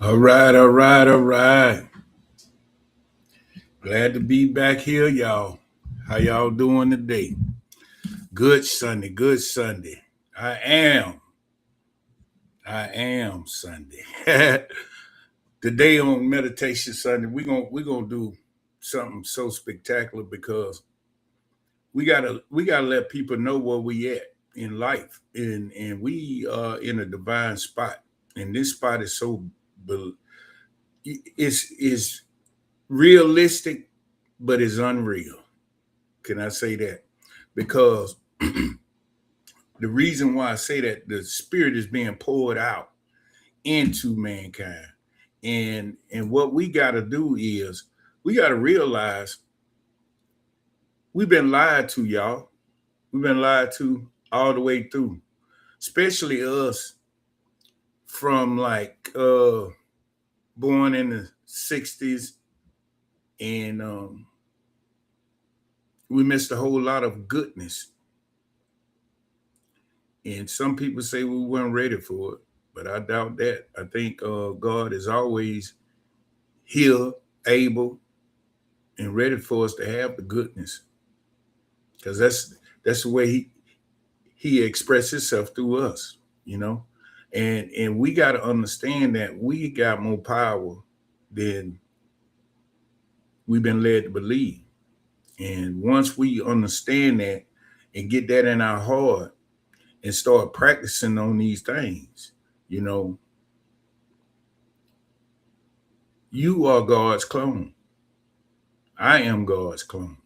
All right, all right, all right. Glad to be back here, y'all. How y'all doing today? Good Sunday, good Sunday. I am. I am Sunday. Today on Meditation Sunday, we're gonna do something so spectacular because we gotta let people know where we at in life. And we are in a divine spot. And this spot is so it's realistic, but it's unreal. Can I say that? Because the reason why I say that, the spirit is being poured out into mankind. And what we got to do is we got to realize we've been lied to, y'all. We've been lied to all the way through, especially us from born in the 60s, and we missed a whole lot of goodness. And some people say we weren't ready for it, but I doubt that. I think God is always here, able, and ready for us to have the goodness, because that's the way he expresses himself through us, you know. And we got to understand that we got more power than we've been led to believe. And once we understand that and get that in our heart and start practicing on these things, you know, you are God's clone. I am God's clone.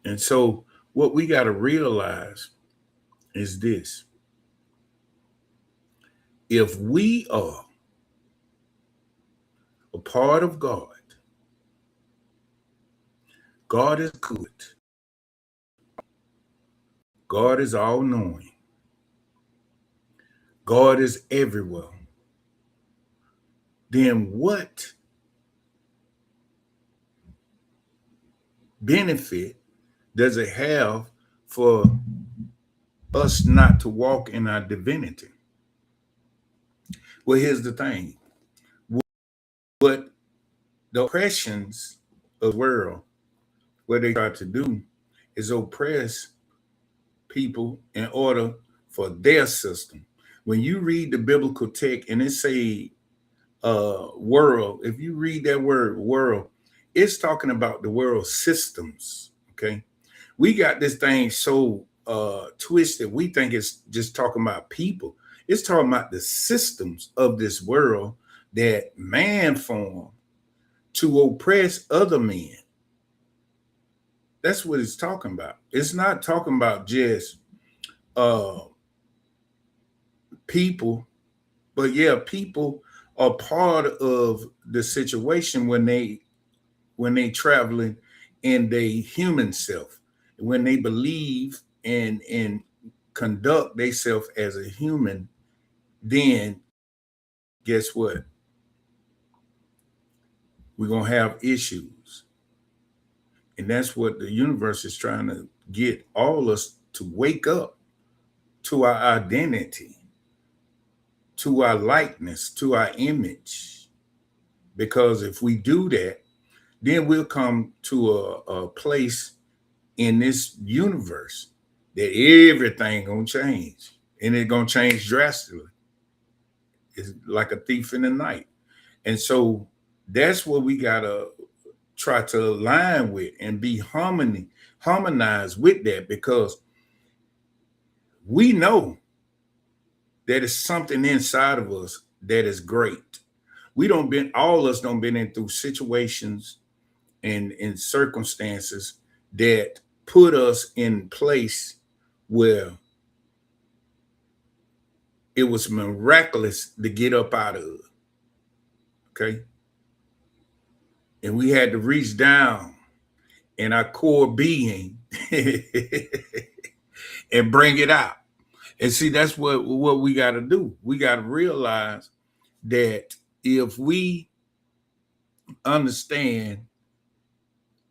And so what we got to realize is this: if we are a part of God, God is good, God is all knowing, God is everywhere, then what benefit does it have for us not to walk in our divinity? Well, here's the thing: what the oppressions of the world, what they try to do is oppress people in order for their system. When you read the biblical text and it say world, if you read that word world, it's talking about the world systems. Okay. We got this thing so twisted. We think it's just talking about people. It's talking about the systems of this world that man formed to oppress other men. That's what it's talking about. It's not talking about just uh people, but yeah, people are part of the situation when they traveling in their human self, when they believe and conduct themselves as a human. Then guess what? We're gonna have issues. And that's what the universe is trying to get all us to wake up to our identity, to our likeness, to our image. Because if we do that, then we'll come to a place in this universe that everything gonna change, and it's gonna change drastically. It's like a thief in the night. And so that's what we gotta try to align with and be harmonized with that, because we know that it's something inside of us that is great. We don't been all of us don't been in through situations and in circumstances that put us in place where it was miraculous to get up out of it. Okay. And we had to reach down in our core being and bring it out. And see, that's what we got to do. We got to realize that if we understand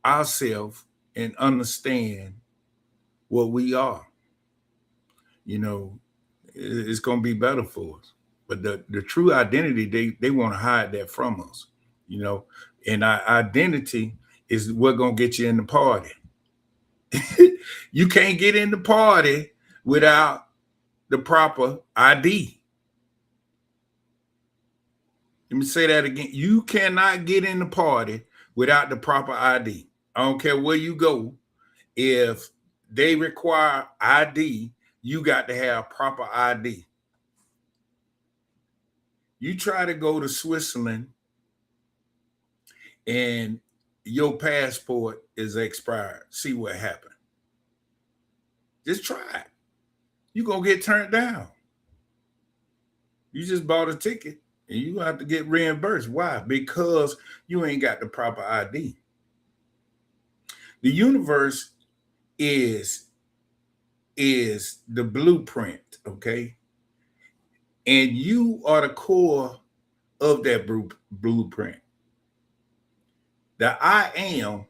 ourselves and understand what we are, you know, it's going to be better for us. But the true identity, they want to hide that from us, you know. And our identity is what gonna get you in the party. You can't get in the party without the proper ID. Let me say that again. You cannot get in the party without the proper ID. I don't care where you go. If they require ID, you got to have proper ID. You try to go to Switzerland and your passport is expired. See what happened. Just try it. You're going to get turned down. You just bought a ticket and you have to get reimbursed. Why? Because you ain't got the proper ID. The universe is the blueprint, okay? And you are the core of that blueprint. The I am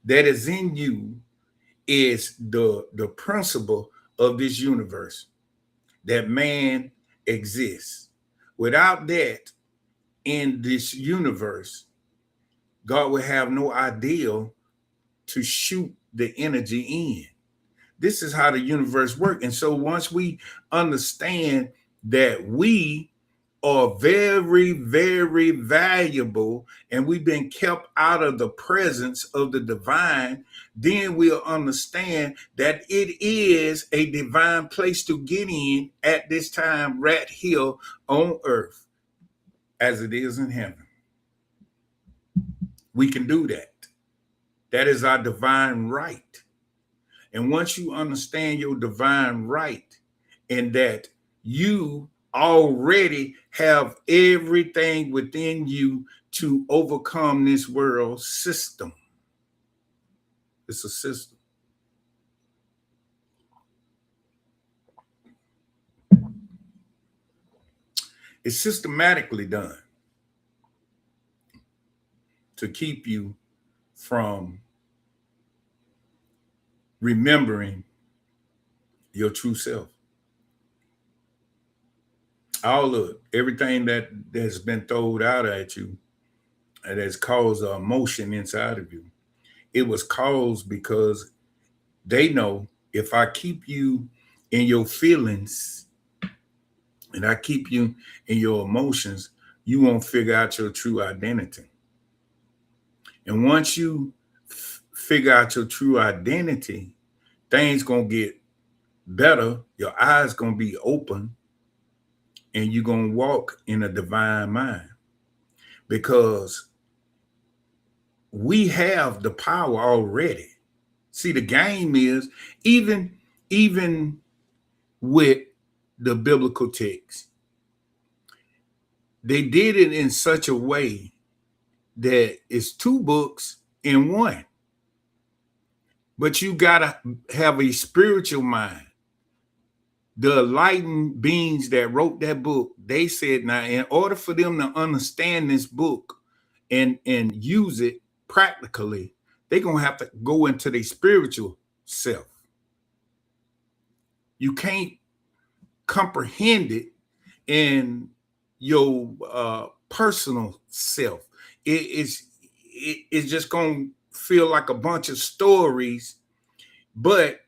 that is in you is the principle of this universe, that man exists. Without that in this universe, God would have no idea to shoot the energy in. This is how the universe works. And so once we understand that we are very, very valuable and we've been kept out of the presence of the divine, then we'll understand that it is a divine place to get in at this time right here on earth as it is in heaven. We can do that. That is our divine right. And once you understand your divine right and that you already have everything within you to overcome this world system. It's a system. It's systematically done to keep you from remembering your true self. All of everything that has been thrown out at you that has caused an emotion inside of you, it was caused because they know if I keep you in your feelings and I keep you in your emotions, you won't figure out your true identity. And once you figure out your true identity, things gonna get better. Your eyes gonna be open, and you're gonna walk in a divine mind because we have the power already. See, the game is even with the biblical text, they did it in such a way that it's two books in one. But you gotta have a spiritual mind. The enlightened beings that wrote that book, they said, now, in order for them to understand this book and use it practically, they're gonna have to go into their spiritual self. You can't comprehend it in your personal self. It's just gonna feel like a bunch of stories, but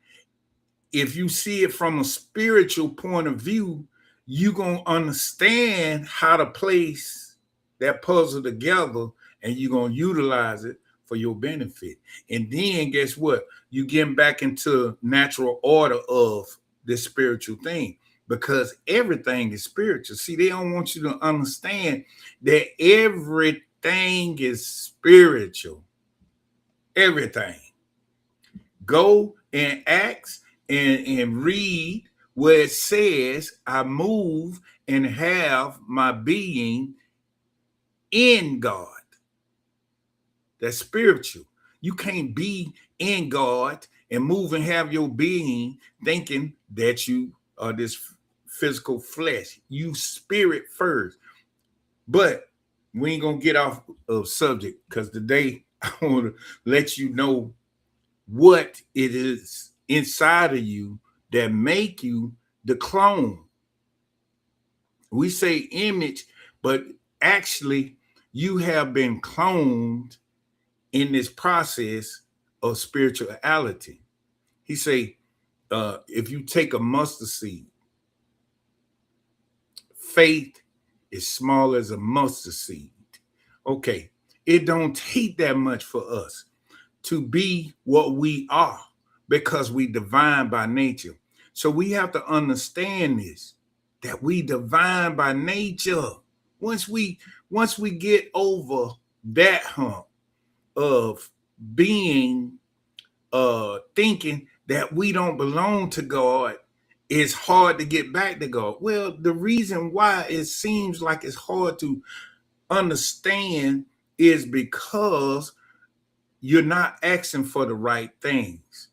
if you see it from a spiritual point of view, you're going to understand how to place that puzzle together and you're going to utilize it for your benefit. And then guess what? You get back into natural order of this spiritual thing because everything is spiritual. See, they don't want you to understand that everything is spiritual. Everything. Go and ask and read where it says, I move and have my being in God. That's spiritual. You can't be in God and move and have your being thinking that you are this physical flesh. You spirit first. But we ain't going to get off of subject because today I want to let you know what it is inside of you that make you the clone. We say image, but actually you have been cloned in this process of spirituality. He say, if you take a mustard seed, faith is small as a mustard seed. Okay, it don't take that much for us to be what we are because we divine by nature. So we have to understand this, that we divine by nature. Once we get over that hump of being thinking that we don't belong to God, it's hard to get back to God. Well, the reason why it seems like it's hard to understand is because you're not asking for the right things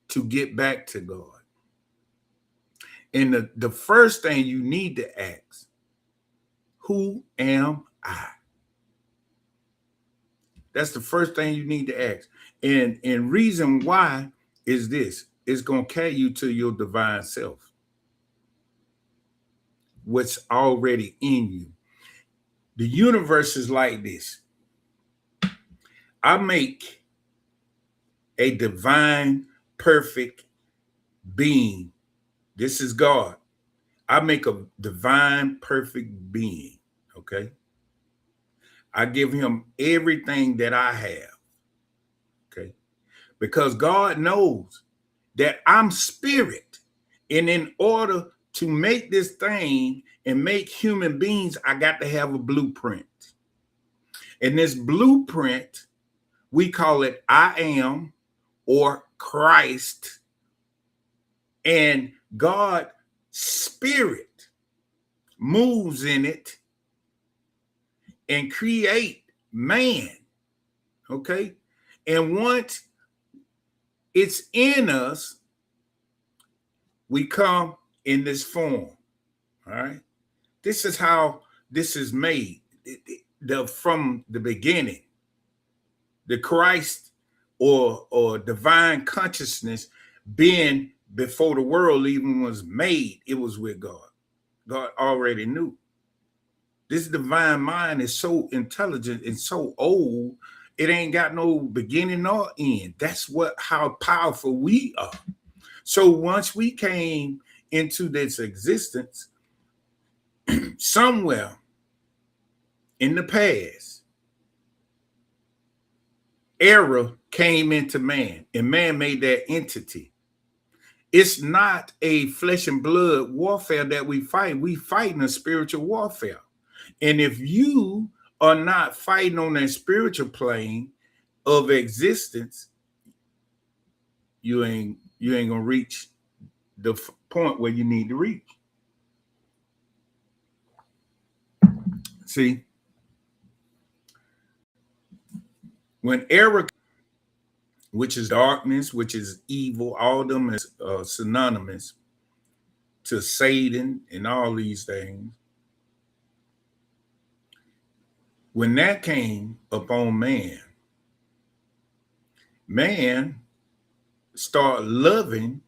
to get back to God. And the first thing you need to ask, who am I? That's the first thing you need to ask. And reason why is this. It's going to carry you to your divine self, what's already in you. The universe is like this. I make a divine, perfect being. This is God. I make a divine, perfect being. Okay. I give him everything that I have. Okay. Because God knows that I'm spirit. And in order to make this thing and make human beings, I got to have a blueprint. And this blueprint, we call it I am or Christ. And God spirit moves in it and create man. Okay. And once it's in us, we come in this form. All right. This is how this is made. From the beginning, the Christ or divine consciousness being before the world even was made, it was with God. God already knew. This divine mind is so intelligent and so old, it ain't got no beginning nor end. That's how powerful we are. So once we came into this existence, somewhere in the past, error came into man, and man made that entity. It's not a flesh and blood warfare that we fight. We fighting a spiritual warfare. And if you are not fighting on that spiritual plane of existence, you ain't gonna reach the point where you need to reach. See, when error, which is darkness, which is evil, all of them is synonymous to Satan and all these things. When that came upon man, man started loving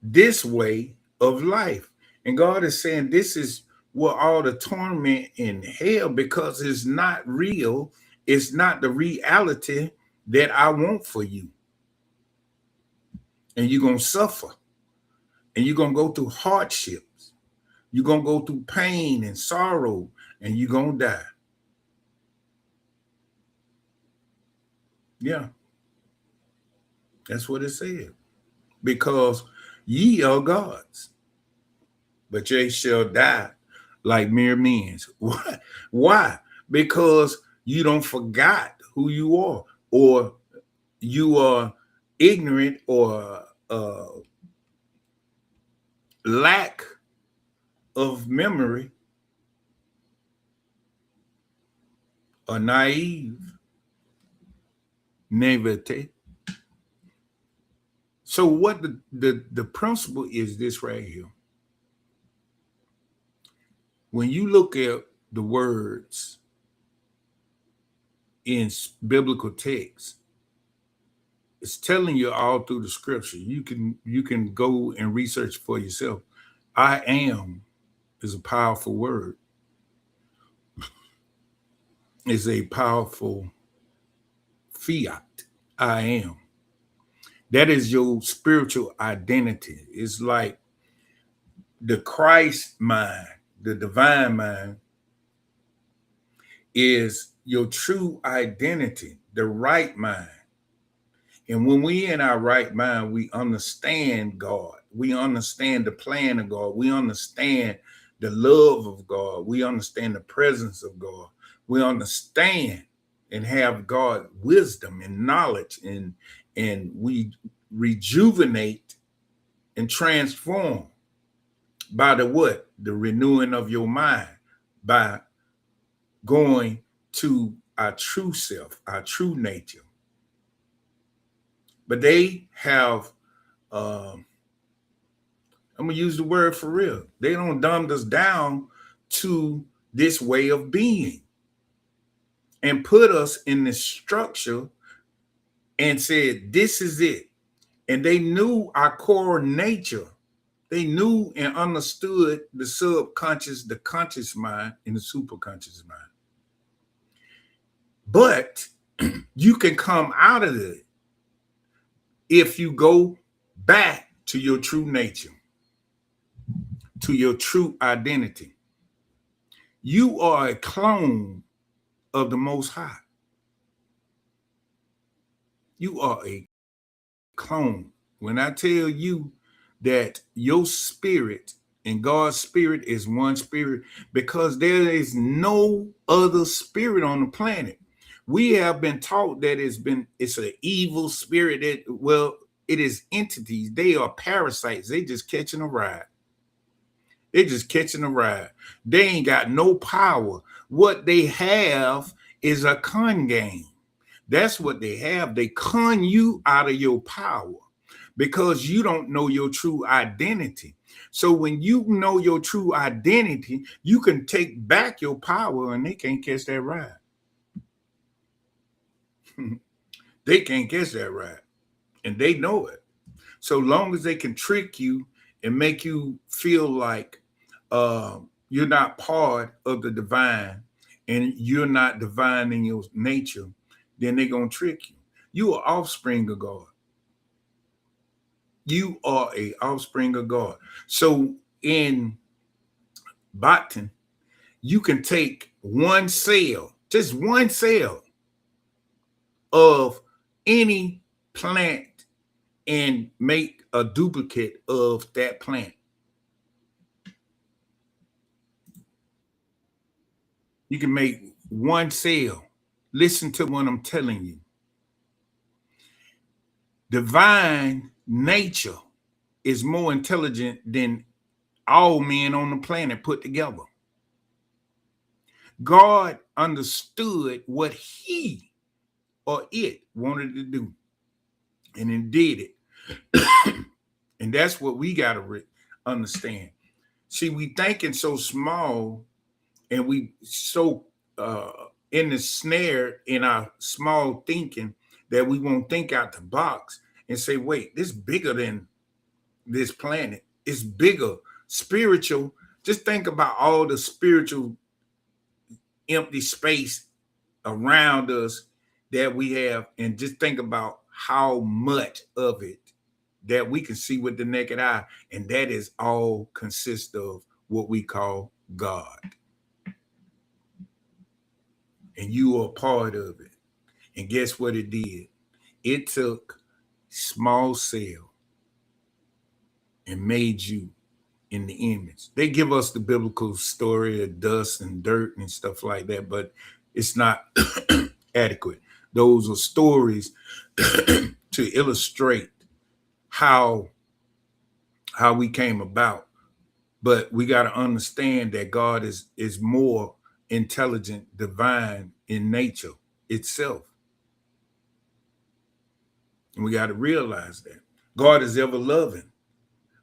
this way of life. And God is saying this is what all the torment in hell, because it's not real. It's not the reality that I want for you. And you're going to suffer. And you're going to go through hardships. You're going to go through pain and sorrow. And you're going to die. Yeah. That's what it said. Because ye are gods, but ye shall die like mere men. Why? Why? Because you don't forgot who you are, or you are ignorant, or lack of memory, or naive, naivete. So what the principle is this right here. When you look at the words in biblical text, it's telling you all through the scripture. You can go and research for yourself. I am is a powerful word. It's a powerful fiat. I am. That is your spiritual identity. It's like the Christ mind, the divine mind is your true identity, the right mind. And when we in our right mind, we understand God. We understand the plan of God. We understand the love of God. We understand the presence of God. We understand and have God wisdom and knowledge, and we rejuvenate and transform by the what? The renewing of your mind, by going to our true self, our true nature. But they have, I'm gonna use the word for real. They don't dumb us down to this way of being and put us in this structure and said, this is it. And they knew our core nature. They knew and understood the subconscious, the conscious mind, and the superconscious mind. But you can come out of it if you go back to your true nature, to your true identity. You are a clone of the Most High. You are a clone. When I tell you that your spirit and God's spirit is one spirit, because there is no other spirit on the planet. We have been taught that it's an evil spirit that, well, it is entities. They are parasites. They just catching a ride. They just catching a ride. They ain't got no power. What they have is a con game. That's what they have. They con you out of your power because you don't know your true identity. So when you know your true identity, you can take back your power and they can't catch that ride. They can't catch that ride. And they know it. So long as they can trick you and make you feel like you're not part of the divine and you're not divine in your nature, then they're going to trick you. You are offspring of God. You are a offspring of God. So in botany, you can take one cell, just one cell of any plant and make a duplicate of that plant. You can make one cell. Listen to what I'm telling you. Divine nature is more intelligent than all men on the planet put together. God understood what he or it wanted to do, and it did it. And that's what we got to understand. See, we thinking so small, and we so in the snare in our small thinking that we won't think out the box and say, wait, this is bigger than this planet. It's bigger, spiritual. Just think about all the spiritual empty space around us that we have, and just think about how much of it that we can see with the naked eye, and that is all consists of what we call God. And you are part of it. And guess what it did? It took small cell and made you in the image. They give us the biblical story of dust and dirt and stuff like that, but it's not adequate. Those are stories to illustrate how we came about. But we got to understand that God is more intelligent, divine in nature itself. And we got to realize that God is ever loving.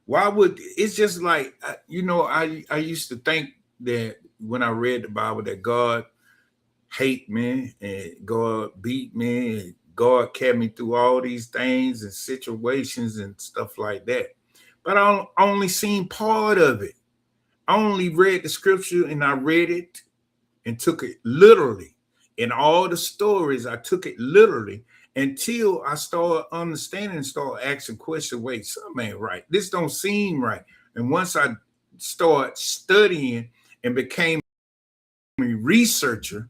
Why would it's just like I used to think that when I read the Bible that God hate me and God beat me and God kept me through all these things and situations and stuff like that. but I only seen part of it. I only read the scripture and I read it and took it literally. In all the stories, I took it literally until I started understanding and started asking questions. Wait, something ain't right. This don't seem right. And once I started studying and became a researcher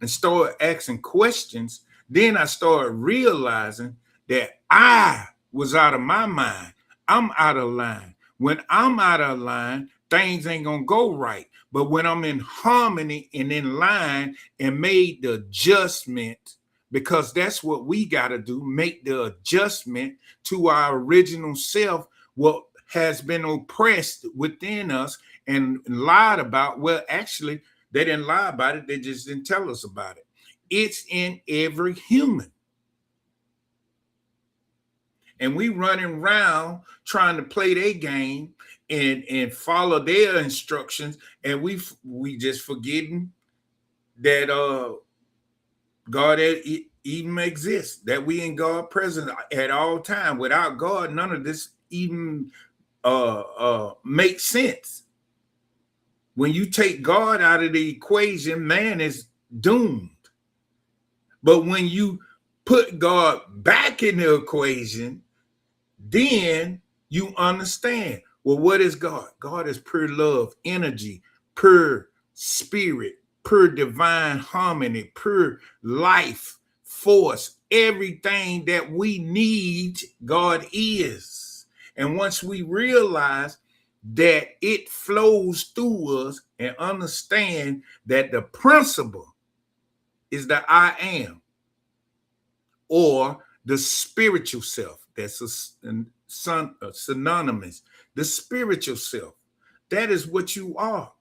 and started asking questions, then I started realizing that I was out of my mind. I'm out of line. When I'm out of line, things ain't gonna go right. But when I'm in harmony and in line and made the adjustment, because that's what we got to do, make the adjustment to our original self, what has been oppressed within us and lied about. Well, actually, they didn't lie about it. They just didn't tell us about it. It's in every human. And we running around trying to play their game and follow their instructions. And we just forgetting that God even exists, that we in God present at all time. Without God, none of this even makes sense. When you take God out of the equation, man is doomed. But when you put God back in the equation, then you understand. Well, what is God? God is pure love, energy, pure spirit, pure divine harmony, pure life, force, everything that we need, God is. And once we realize that it flows through us and understand that the principle is the I am, or the spiritual self. That's synonymous. The spiritual self. That is what you are.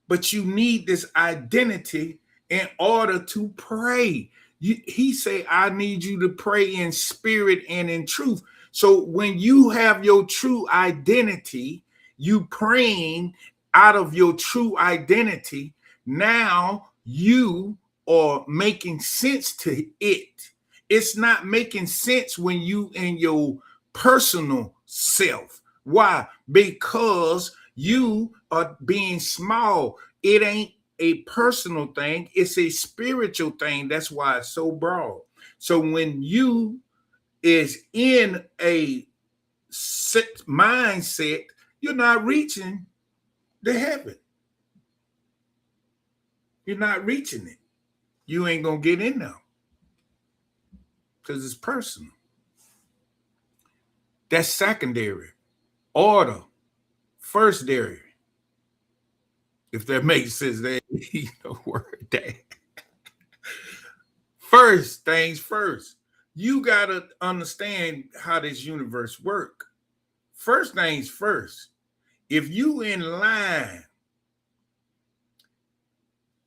But you need this identity in order to pray. He said, I need you to pray in spirit and in truth. So when you have your true identity, you praying out of your true identity, now you are making sense to it. It's not making sense when you in your personal self. Why? Because you are being small. It ain't a personal thing, it's a spiritual thing. That's why it's so broad. So when you is in a mindset, you're not reaching the heaven. You're not reaching it. You ain't gonna get in there because it's personal. That's secondary. Order, firstary. If that makes sense, that you know word that. First things first. You gotta understand how this universe works. First things first. If you in line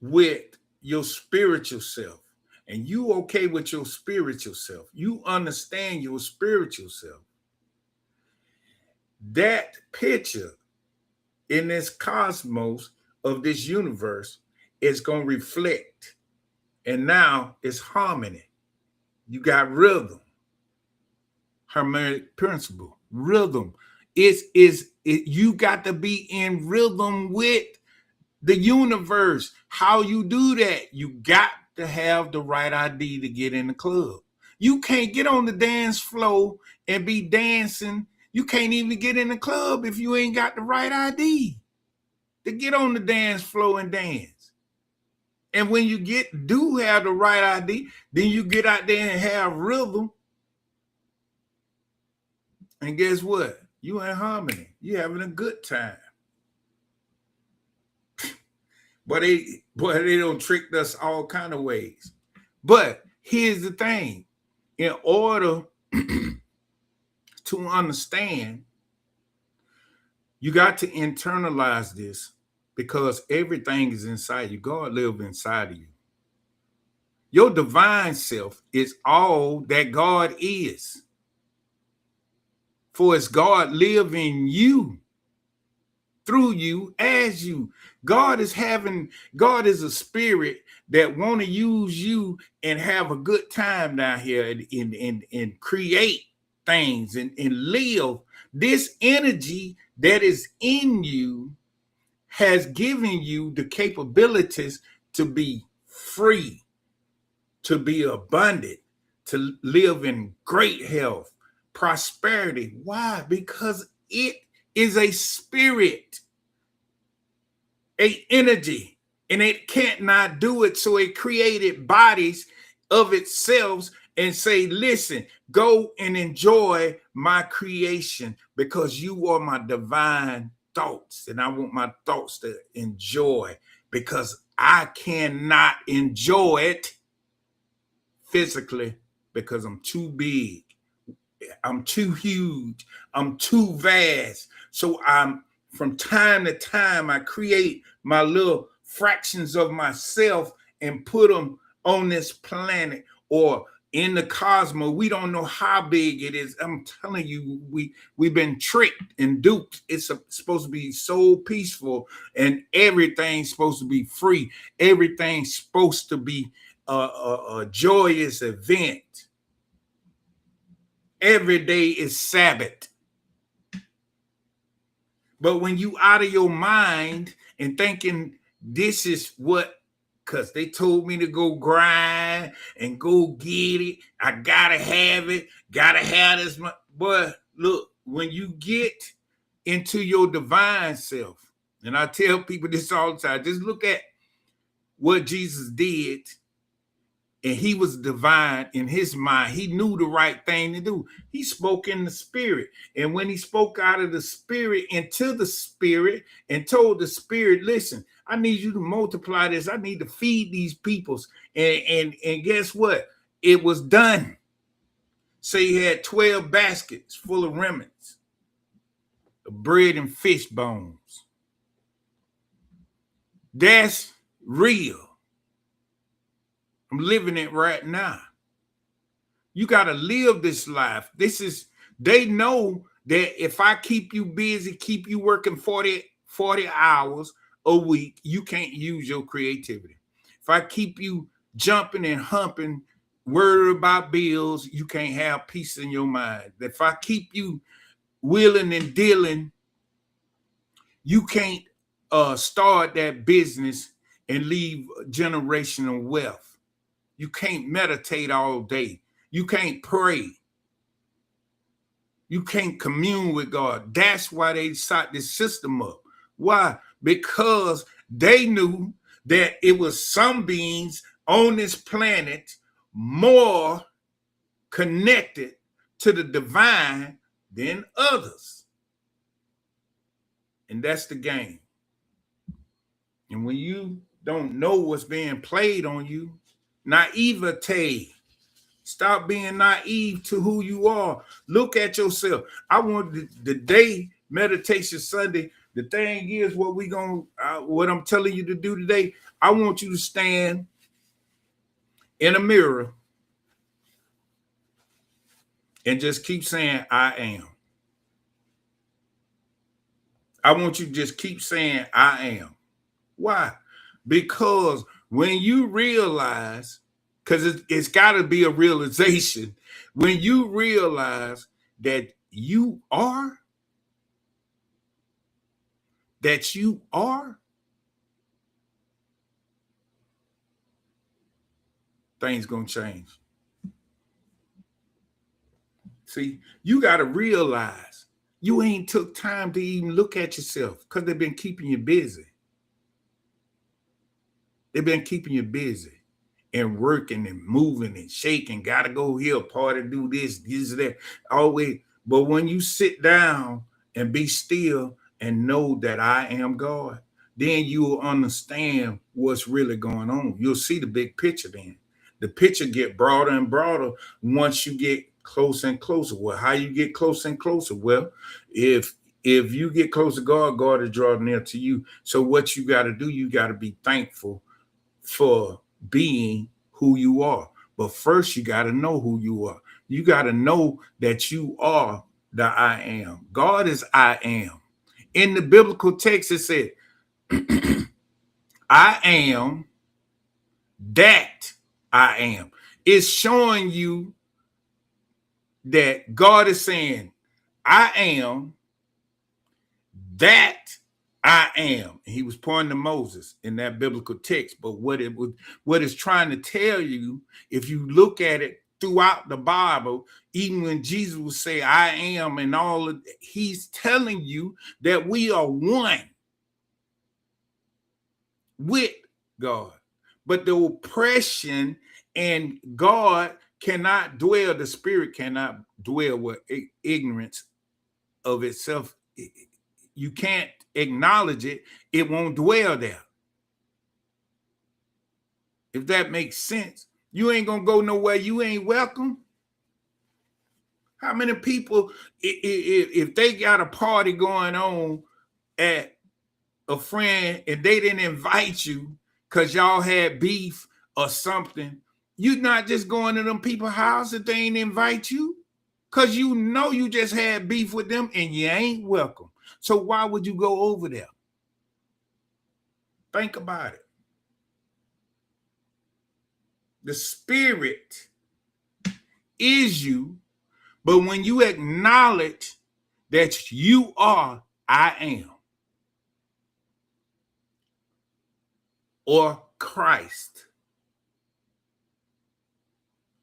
with your spiritual self and you okay with your spiritual self, you understand your spiritual self, that picture in this cosmos of this universe is going to reflect. And now it's harmony. You got rhythm, harmonic principle, rhythm. You got to be in rhythm with the universe. How you do that? You got to have the right ID to get in the club. You can't get on the dance floor and be dancing. You can't even get in the club if you ain't got the right ID to get on the dance floor and dance. And when you do have the right ID, then you get out there and have rhythm. And guess what? You in harmony. You having a good time. But they don't trick us all kind of ways. But here's the thing. In order to understand, you got to internalize this because everything is inside you. God lives inside of you. Your divine self is all that God is. For it's God live in you, through you, as you. God is a spirit that want to use you and have a good time down here and create. things and live. This energy that is in you has given you the capabilities to be free, to be abundant, to live in great health, prosperity. Why? Because it is a spirit, a energy, and it can't not do it. So it created bodies of itself and say, listen, go and enjoy my creation because you are my divine thoughts. And I want my thoughts to enjoy because I cannot enjoy it physically because I'm too big. I'm too huge. I'm too vast. So from time to time, I create my little fractions of myself and put them on this planet or in the cosmos. We don't know how big it is. I'm telling you, we've been tricked and duped. It's supposed to be so peaceful and everything's supposed to be free. Everything's supposed to be a joyous event. Every day is Sabbath. But when you out of your mind and thinking this is what, because they told me to go grind and go get it, I gotta have it, gotta have this. But look, when you get into your divine self, and I tell people this all the time, just look at what Jesus did. And he was divine in his mind. He knew the right thing to do. He spoke in the spirit. And when he spoke out of the spirit into the spirit and told the spirit, listen, I need you to multiply this. I need to feed these peoples. And guess what? It was done. So he had 12 baskets full of remnants of bread and fish bones. That's real. I'm living it right now. You got to live this life. They know that if I keep you busy, keep you working 40 hours a week, you can't use your creativity. If I keep you jumping and humping, worried about bills, you can't have peace in your mind. If I keep you wheeling and dealing, you can't start that business and leave generational wealth. You can't meditate all day. You can't pray. You can't commune with God. That's why they set this system up. Why? Because they knew that it was some beings on this planet more connected to the divine than others. And that's the game. And when you don't know what's being played on you, naivete. Stop being naive to who you are. Look at yourself. I want the day meditation Sunday. The thing is, what I'm telling you to do today, I want you to stand in a mirror and just keep saying, I am. I want you to just keep saying, I am. Why? Because when you realize, because it's got to be a realization, when you realize that you are, things gonna change. See, you got to realize you ain't took time to even look at yourself because they've been keeping you busy. They've been keeping you busy and working and moving and shaking. Gotta go here, party, do this, that, always. But when you sit down and be still and know that I am God, then you will understand what's really going on. You'll see the big picture then. The picture get broader and broader once you get closer and closer. Well, how you get closer and closer? Well, if you get close to God, God is drawing near to you. So what you got to do, you got to be thankful for being who you are. But first, you got to know who you are. You got to know that you are the I am. God is I am. In the biblical text, it said, I am that I am. It's showing you that God is saying, I am that I am. And he was pointing to Moses in that biblical text. But what it's trying to tell you, if you look at it throughout the Bible, even when Jesus would say, I am, and all of, he's telling you that we are one with God. But the oppression and God cannot dwell, the spirit cannot dwell with ignorance of itself. You can't acknowledge it, it won't dwell there. If that makes sense, you ain't gonna go nowhere you ain't welcome. How many people, if they got a party going on at a friend and they didn't invite you because y'all had beef or something, you're not just going to them people's house if they ain't invite you, because you know you just had beef with them and you ain't welcome. So why would you go over there? Think about it. The spirit is you, but when you acknowledge that you are, I am, or Christ,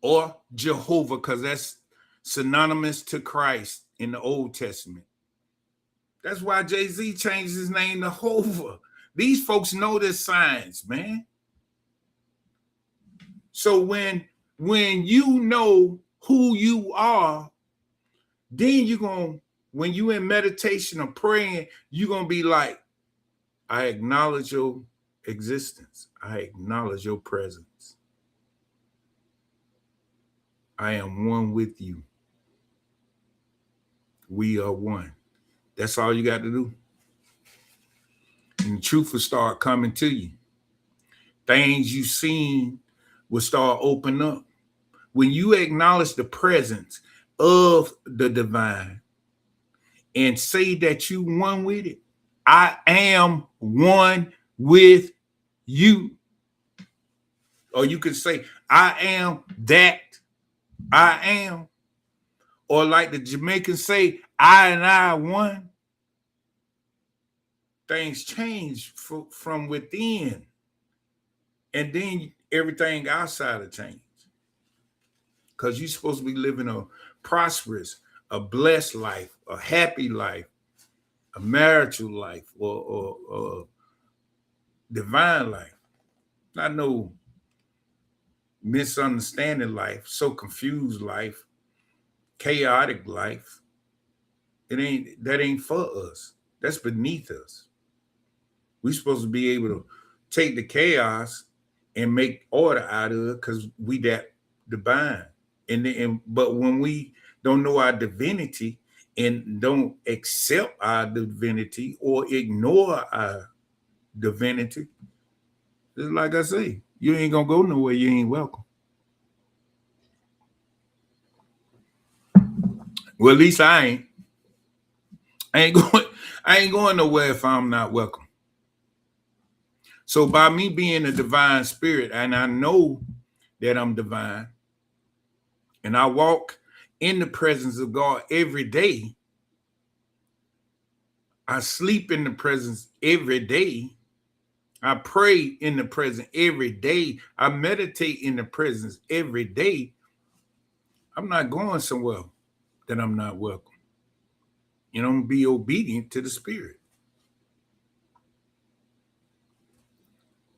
or Jehovah, because that's synonymous to Christ in the Old Testament. That's why Jay-Z changed his name to Hova. These folks know this science, man. So when you know who you are, then you're going, when you in meditation or praying, you're going to be like, I acknowledge your existence. I acknowledge your presence. I am one with you. We are one. That's all you got to do. And the truth will start coming to you. Things you've seen will start opening up. When you acknowledge the presence of the divine and say that you one with it, I am one with you. Or you can say, I am that I am. Or like the Jamaicans say, I and I one. Things change from within. And then everything outside will change. Because you're supposed to be living a prosperous, a blessed life, a happy life, a marital life, or divine life. Not no misunderstanding life, so confused life, chaotic life. That ain't for us. That's beneath us. We're supposed to be able to take the chaos and make order out of it because we that divine. But when we don't know our divinity and don't accept our divinity or ignore our divinity, it's like I say, you ain't gonna go nowhere you ain't welcome. Well, at least I ain't going nowhere if I'm not welcome. So by me being a divine spirit, and I know that I'm divine, and I walk in the presence of God every day, I sleep in the presence every day, I pray in the presence every day, I meditate in the presence every day, I'm not going somewhere that I'm not welcome. You know, be obedient to the spirit.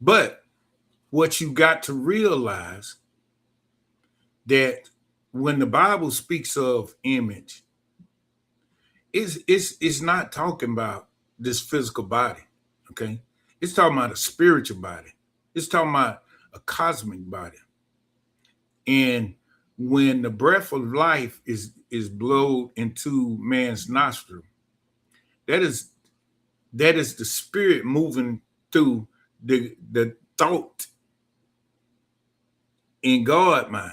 But what you got to realize that when the Bible speaks of image, it's not talking about this physical body, okay? It's talking about a spiritual body. It's talking about a cosmic body. And when the breath of life is blown into man's nostril, that is the spirit moving through the thought in God mind.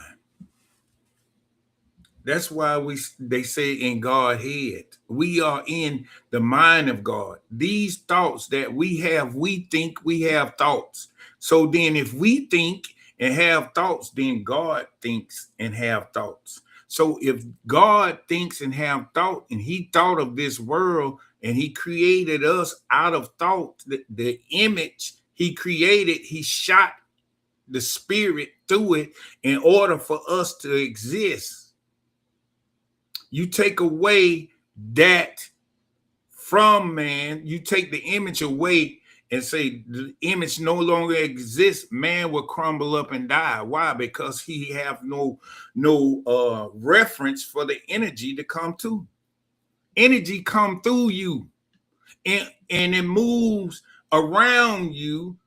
That's why they say in God's head. We are in the mind of God. These thoughts that we have, we think we have thoughts. So then if we think and have thoughts, then God thinks and have thoughts. So if God thinks and have thought, and he thought of this world and he created us out of thought, the image he created, he shot the spirit through it in order for us to exist. You take away that from man, you take the image away and say the image no longer exists, man will crumble up and die. Why? Because he have no reference for the energy to come to. Energy come through you, and it moves around you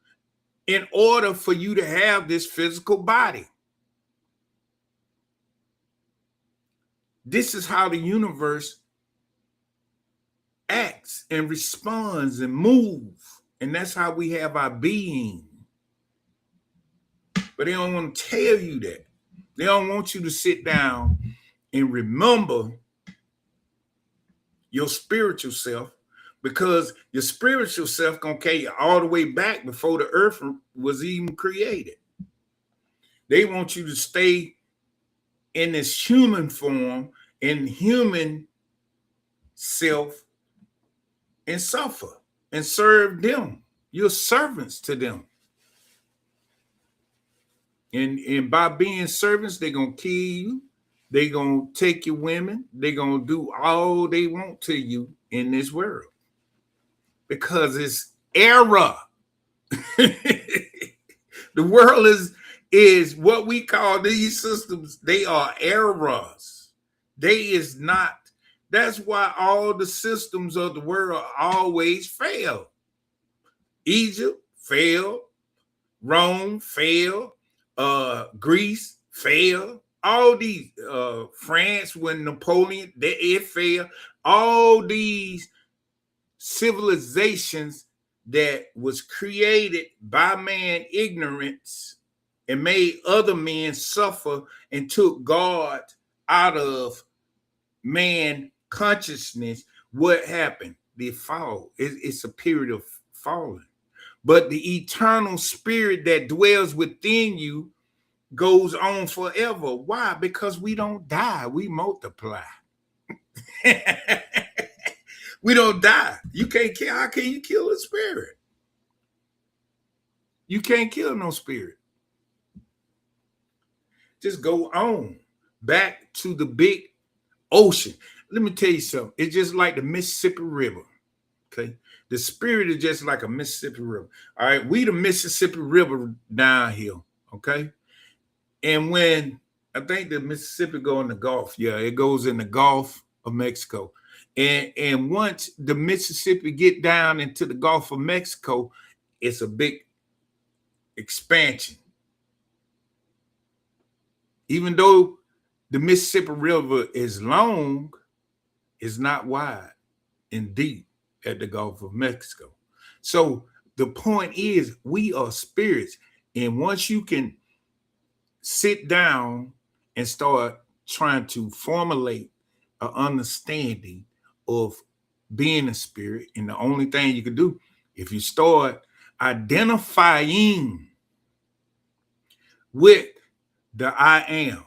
in order for you to have this physical body. This is how the universe acts and responds and moves. And that's how we have our being. But they don't want to tell you that. They don't want you to sit down and remember your spiritual self, because your spiritual self gonna carry you all the way back before the earth was even created. They want you to stay in this human form, in human self, and suffer and serve them. You're servants to them. And by being servants, they're going to kill you. They're going to take your women. They're going to do all they want to you in this world. Because it's error. The world is what we call these systems. They are errors. They is not. That's why all the systems of the world always fail. Egypt failed. Rome failed. Greece failed. All these, France when Napoleon, it failed. All these civilizations that was created by man ignorance and made other men suffer and took God out of man consciousness. What happened? They fall. It's a period of falling. But the eternal spirit that dwells within you goes on forever. Why? Because we don't die. We multiply. We don't die. You can't kill. How can you kill a spirit? You can't kill no spirit. Just go on back to the big ocean. Let me tell you something. It's just like the Mississippi River. Okay. The spirit is just like a Mississippi River. All right. We the Mississippi River down here. Okay. And when I think the Mississippi go in the Gulf, yeah, it goes in the Gulf of Mexico. And once the Mississippi get down into the Gulf of Mexico, it's a big expansion. Even though the Mississippi River is long, it's not wide and deep at the Gulf of Mexico. So the point is, we are spirits. And once you can sit down and start trying to formulate an understanding of being a spirit, and the only thing you can do, if you start identifying with the I am,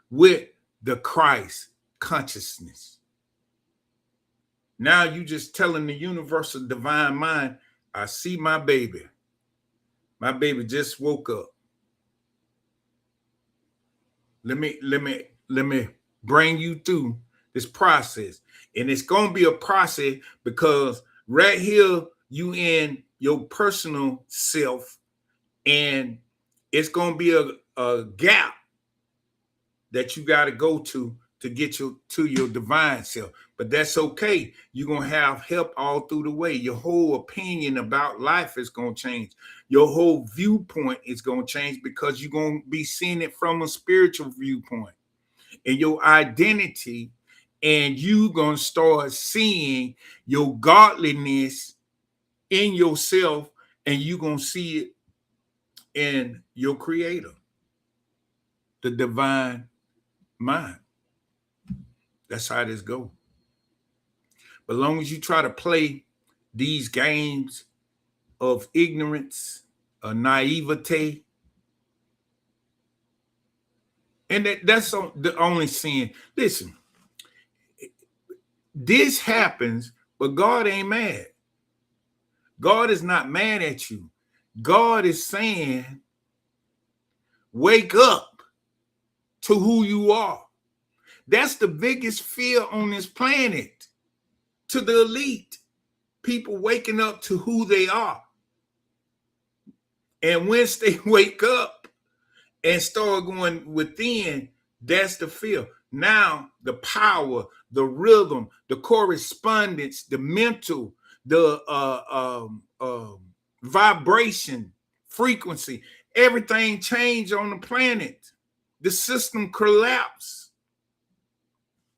with the Christ consciousness, now you just telling the universal divine mind, I see my baby. My baby just woke up. Let me bring you through this process. And it's going to be a process because right here, you in your personal self, and it's going to be a gap that you got to go to get to your divine self. But that's okay. You're going to have help all through the way. Your whole opinion about life is going to change. Your whole viewpoint is going to change because you're going to be seeing it from a spiritual viewpoint. And your identity, and you going to start seeing your godliness in yourself, and you're going to see it in your creator, the divine mind. That's how this goes. But as long as you try to play these games of ignorance, naivete, And that's the only sin. Listen, this happens, but God ain't mad. God is not mad at you. God is saying, wake up to who you are. That's the biggest fear on this planet, to the elite. People waking up to who they are. And once they wake up and start going within, that's the fear. Now, the power, the rhythm, the correspondence, the mental, the vibration, frequency, everything changed on the planet. The system collapsed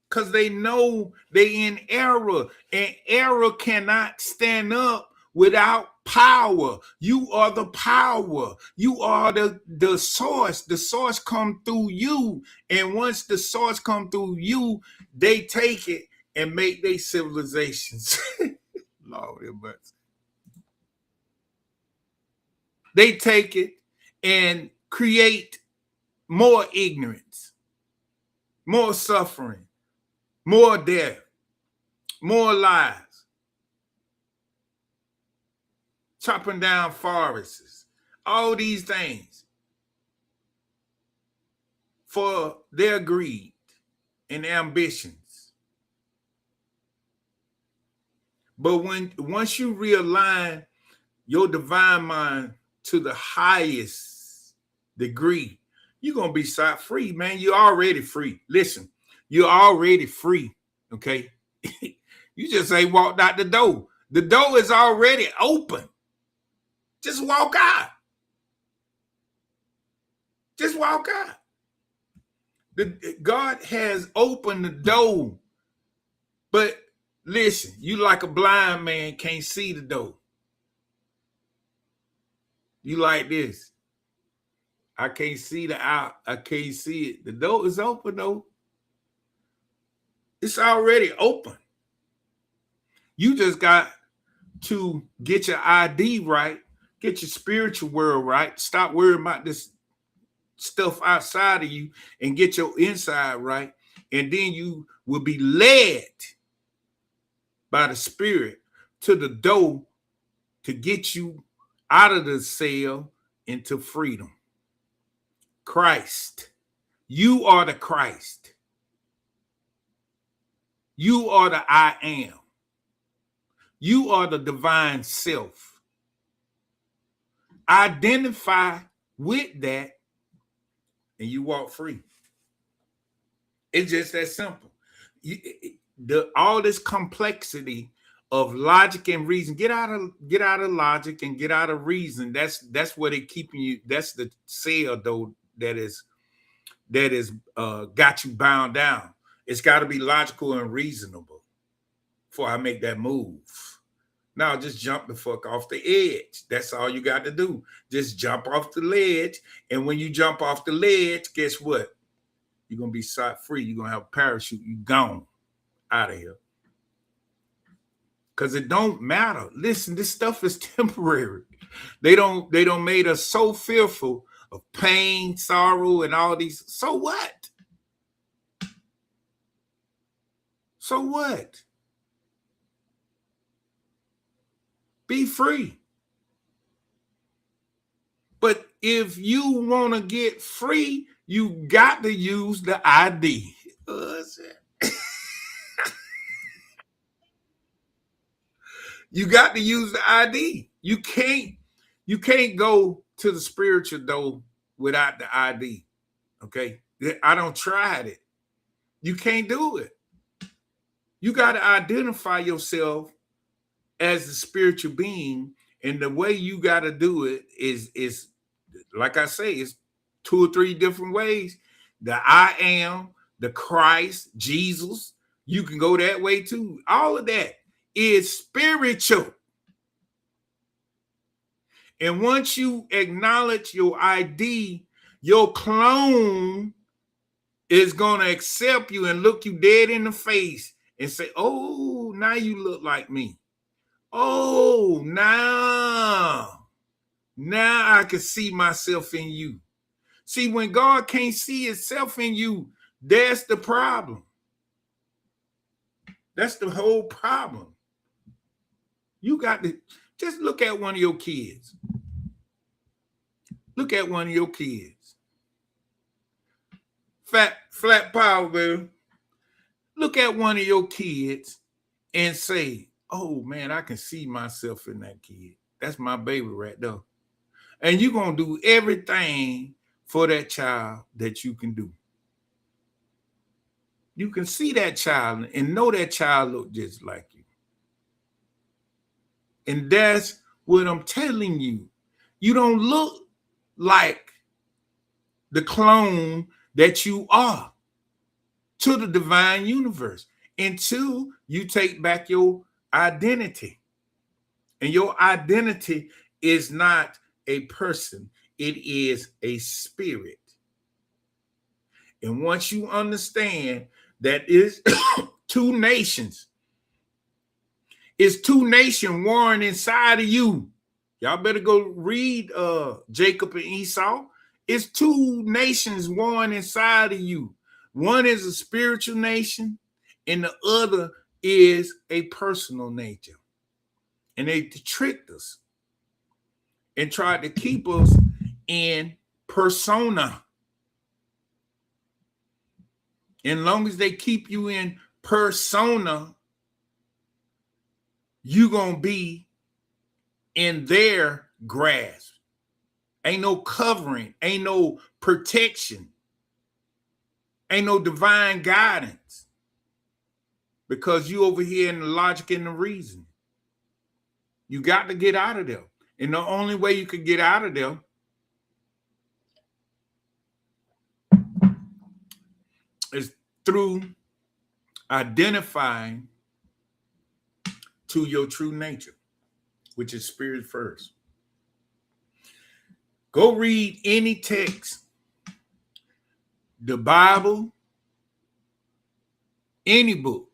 because they know they in error, and error cannot stand up without power. You are the power. You are the source. The source come through you. And once the source come through you, they take it and make their civilizations. Lord have mercy. They take it and create more ignorance, more suffering, more death, more lies. Chopping down forests, all these things for their greed and ambitions. But once you realign your divine mind to the highest degree, you're going to be set free, man. You're already free. Listen, you're already free, okay? You just ain't walked out the door. The door is already open. Just walk out. Just walk out. God has opened the door. But listen, you like a blind man can't see the door. You like this. I can't see the out. I can't see it. The door is open though. It's already open. You just got to get your ID right, get your spiritual world right. Stop worrying about this stuff outside of you and get your inside right. And then you will be led by the Spirit to the door to get you out of the cell into freedom. Christ. You are the Christ. You are the I am. You are the divine self. Identify with that and you walk free. It's just that simple. All this complexity of logic and reason, get out of logic and get out of reason. That's what it keeping you. That's the cell though that is got you bound down. It's got to be logical and reasonable before I make that move. Now just jump the fuck off the edge. That's all you got to do. Just jump off the ledge. And when you jump off the ledge, guess what? You're going to be set free. You're going to have a parachute. You gone out of here. Because it don't matter. Listen, this stuff is temporary. They don't made us so fearful of pain, sorrow, and all these. So what? So what? Be free. But if you want to get free, you got to use the ID. You got to use the ID. You can't go to the spiritual door without the ID. Okay? I don't tried it. You can't do it. You got to identify yourself as the spiritual being, and the way you got to do it is like I say, it's 2 or 3 different ways. The I am, the Christ, Jesus. You can go that way too. All of that is spiritual. And once you acknowledge your ID, your clone is going to accept you and look you dead in the face and say, oh, now you look like me. Oh, now I can see myself in you. See, when God can't see himself in you, that's the problem. That's the whole problem. You got to just look at one of your kids. Look at one of your kids. Flat power, baby. Look at one of your kids and say, oh man, I can see myself in that kid. That's my baby right there. And you're going to do everything for that child that you can do. You can see that child and know that child look just like you. And that's what I'm telling you. You don't look like the clone that you are to the divine universe until you take back your identity. And your identity is not a person, it is a spirit. And once you understand that is two nations, it's two nations warring inside of you. Y'all better go read Jacob and Esau. It's two nations warring inside of you. One is a spiritual nation, and the other is a personal nature. And they tricked us and tried to keep us in persona. And long as they keep you in persona, you're going to be in their grasp. Ain't no covering, ain't no protection, ain't no divine guidance, because you over here in the logic and the reason. You got to get out of there. And the only way you can get out of there is through identifying to your true nature, which is spirit first. Go read any text, the Bible, any book.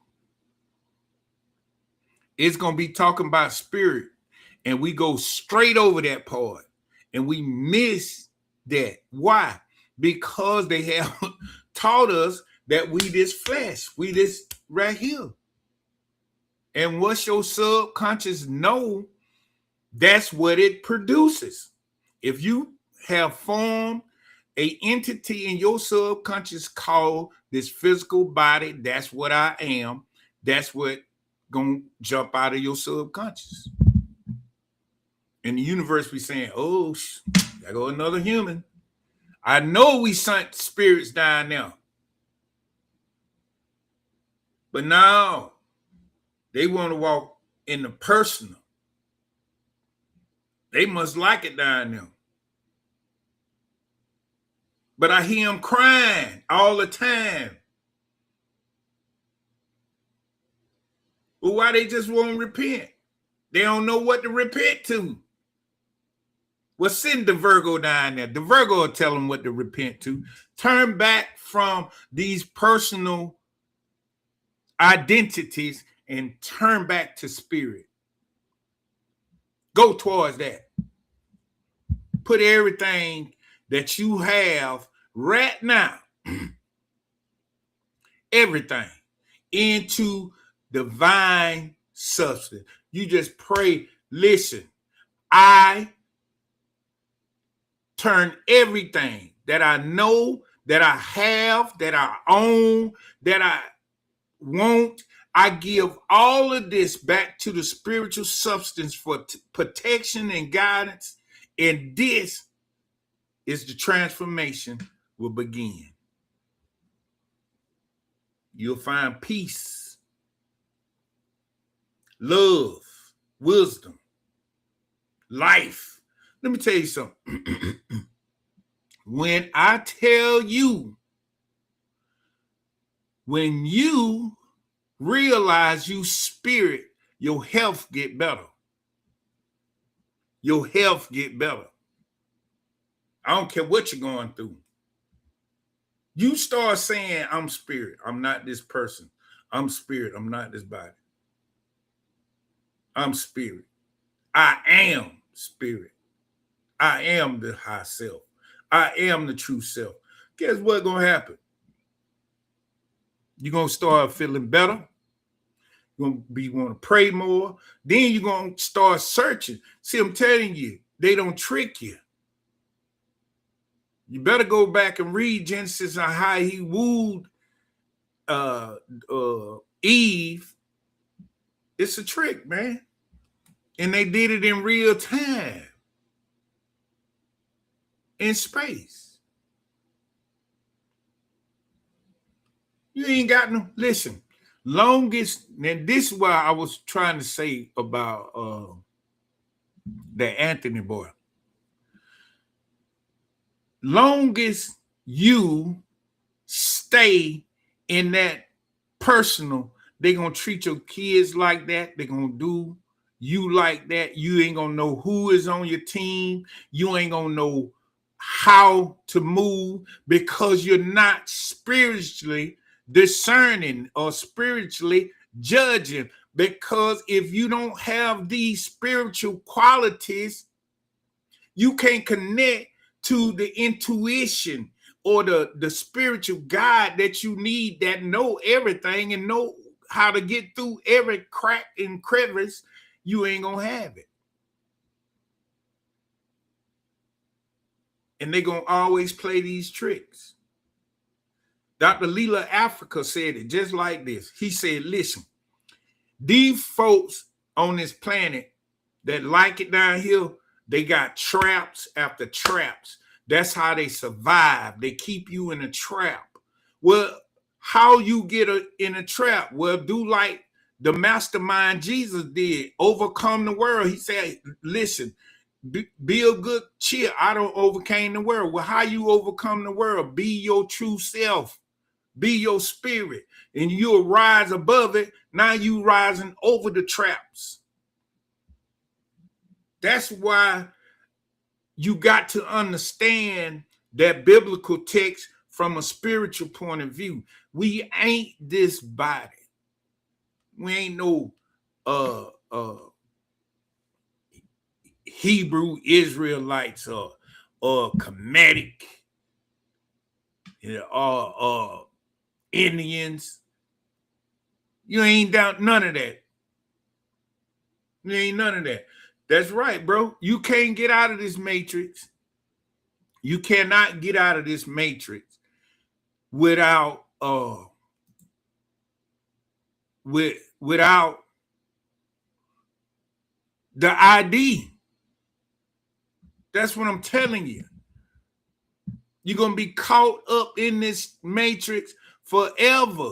It's going to be talking about spirit, and we go straight over that part, and we miss that. Why? Because they have taught us that we this flesh, we this right here. And what's your subconscious know, that's what it produces. If you have formed an entity in your subconscious called this physical body, that's what I am, that's what gonna jump out of your subconscious. And the universe be saying, oh, there go another human. I know we sent spirits down there. But now they want to walk in the personal. They must like it down there. But I hear them crying all the time. Well, why they just won't repent? They don't know what to repent to. Well, send DaVirgo down there. DaVirgo will tell them what to repent to. Turn back from these personal identities and turn back to spirit. Go towards that. Put everything that you have right now, everything, into divine substance. You just pray, listen, I turn everything that I know, that I have, that I own, that I want, I give all of this back to the spiritual substance for protection and guidance. And this is the transformation will begin. You'll find peace, love, wisdom, life. Let me tell you something. When I tell you, when you realize you spirit, your health get better. Your health get better. I don't care what you're going through. You start saying, I'm spirit. I'm not this person. I'm spirit. I'm not this body. I'm spirit. I am spirit. I am the high self. I am the true self. Guess what's going to happen? You're going to start feeling better. You're going to want to pray more. Then you're going to start searching. See, I'm telling you, they don't trick you. You better go back and read Genesis on how he wooed Eve. It's a trick, man. And they did it in real time, in space. You ain't got no, listen, longest, and this is what I was trying to say about the Anthony boy. Longest you stay in that personal, they're going to treat your kids like that. They're going to do you like that. You ain't going to know who is on your team. You ain't going to know how to move because you're not spiritually discerning or spiritually judging. Because if you don't have these spiritual qualities, you can't connect to the intuition or the spiritual guide that you need that know everything and know how to get through every crack and crevice. You ain't gonna have it. And they're gonna always play these tricks. Dr. Leela Africa said it just like this. He said, listen, these folks on this planet that like it down here, they got traps after traps. That's how they survive. They keep you in a trap. Well, how you get in a trap? Well, do like the mastermind Jesus did, overcome the world. He said, listen, be a good cheer. I don't overcame the world. Well, how you overcome the world? Be your true self. Be your spirit. And you'll rise above it. Now you rising over the traps. That's why you got to understand that biblical text from a spiritual point of view. We ain't this body. We ain't no Hebrew Israelites or Kemetic, or Indians. You ain't down none of that. You ain't none of that. That's right, bro. You can't get out of this matrix. You cannot get out of this matrix without without the ID. That's what I'm telling you. You're gonna be caught up in this matrix forever.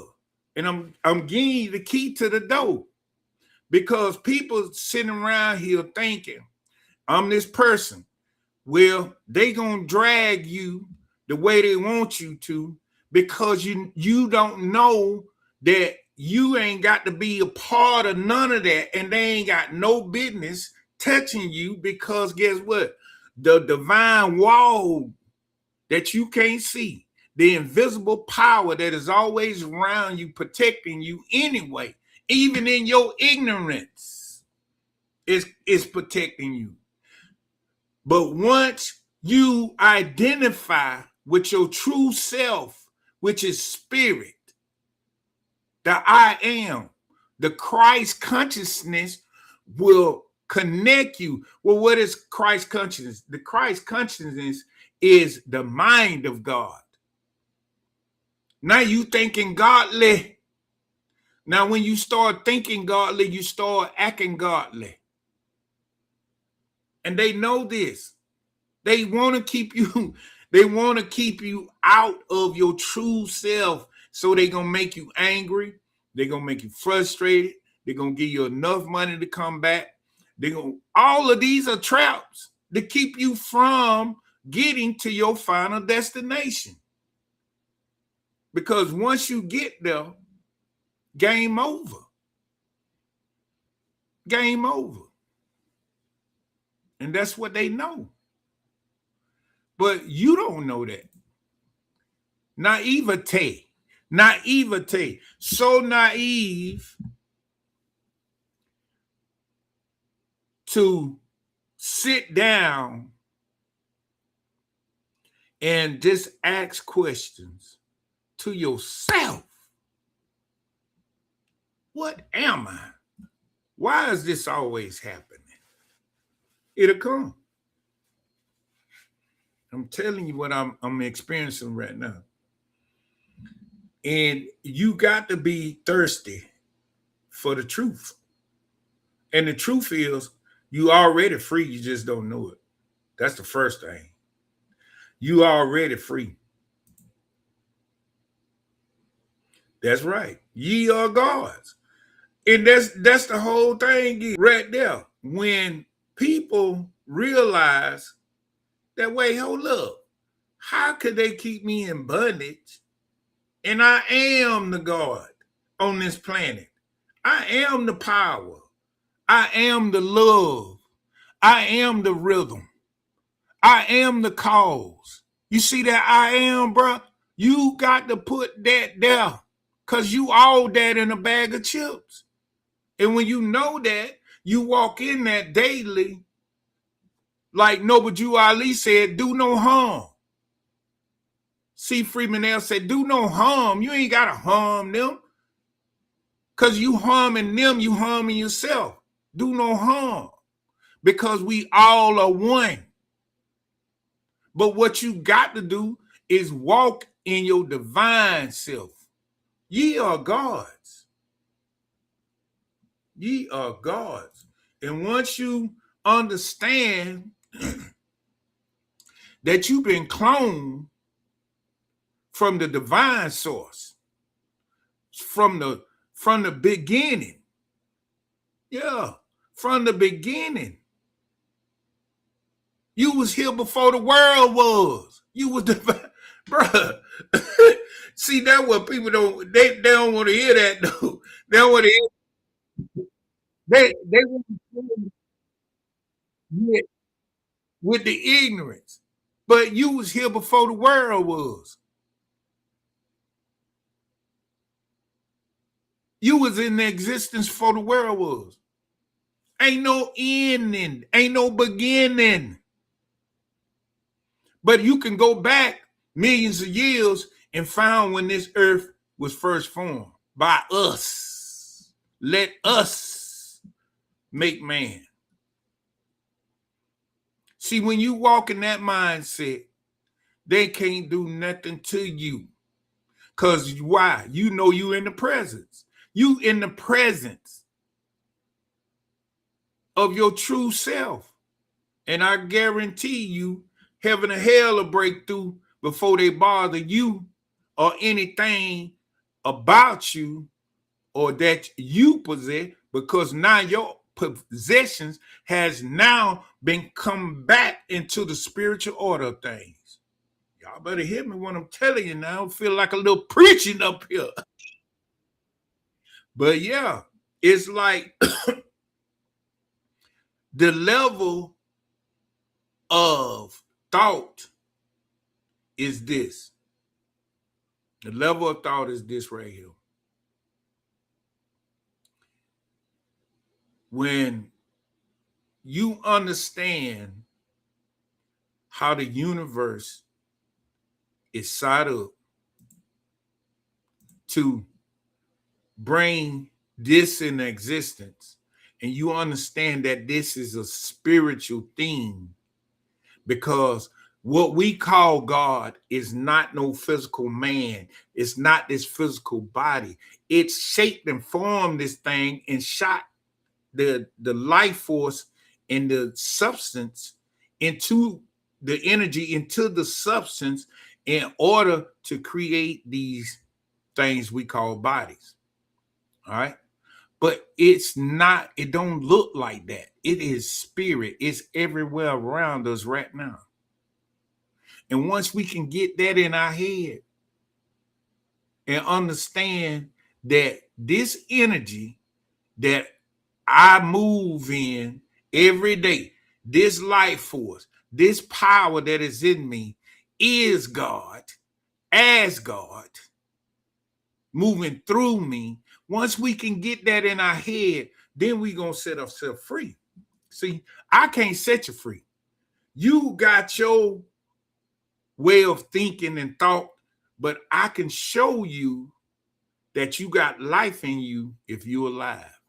And I'm giving you the key to the door. Because people sitting around here thinking, I'm this person. Well, they gonna drag you the way they want you to because you don't know that you ain't got to be a part of none of that, and they ain't got no business touching you because guess what? The divine wall that you can't see, the invisible power that is always around you, protecting you anyway, even in your ignorance, is protecting you. But once you identify with your true self, which is spirit, the I am, the Christ consciousness will connect you. Well, what is Christ consciousness? The Christ consciousness is the mind of God. Now you thinking godly. Now when you start thinking godly, you start acting godly. And they know this. They want to keep you, they want to keep you out of your true self. So they're going to make you angry. They're going to make you frustrated. They're going to give you enough money to come back. All of these are traps to keep you from getting to your final destination. Because once you get there, game over. Game over. And that's what they know. But you don't know that. Naivete. So naive to sit down and just ask questions to yourself. What am I? Why is this always happening? It'll come. I'm telling you what I'm experiencing right now. And you got to be thirsty for the truth. And the truth is, you already free, you just don't know it. That's the first thing. You already free. That's right. Ye are gods. And that's the whole thing right there. When people realize that, wait, hold up, how could they keep me in bondage? And I am the God on this planet. I am the power. I am the love. I am the rhythm. I am the cause. You see that I am, bro? You got to put that there, because you all that in a bag of chips. And when you know that, you walk in that daily, like Noble Jew Ali said, do no harm. C. Freeman L said, do no harm. You ain't got to harm them. Because you harming them, you harming yourself. Do no harm. Because we all are one. But what you got to do is walk in your divine self. Ye are gods. Ye are gods. And once you understand that you've been cloned from the divine source, from the beginning. Yeah, from the beginning. You was here before the world was. You was divine. Bruh. See, that's what people don't, they don't want to hear that, though. They don't want to hear. They want to hear with the ignorance. But you was here before the world was. You was in existence before the world was. Ain't no ending. Ain't no beginning. But you can go back millions of years and find when this earth was first formed by us. Let us make man. See, when you walk in that mindset, they can't do nothing to you. Because why? You know you in the presence. You in the presence of your true self. And I guarantee you, heaven and hell will break through before they bother you or anything about you or that you possess, because now your possessions has now been come back into the spiritual order of things. Y'all better hear me when I'm telling you now. I feel like a little preaching up here. But yeah, it's like the level of thought is this. The level of thought is this right here. When you understand how the universe is set up to bring this in existence, and you understand that this is a spiritual thing, because what we call God is not no physical man. It's not this physical body. It's shaped and formed this thing and shot the life force and the substance into the energy, into the substance, in order to create these things we call bodies. All right. But it's not, it don't look like that. It is spirit. It's everywhere around us right now. And once we can get that in our head and understand that this energy that I move in every day, this life force, this power that is in me is God, as God, moving through me. Once we can get that in our head, then we gonna set ourselves free. See, I can't set you free. You got your way of thinking and thought, but I can show you that you got life in you if you're alive.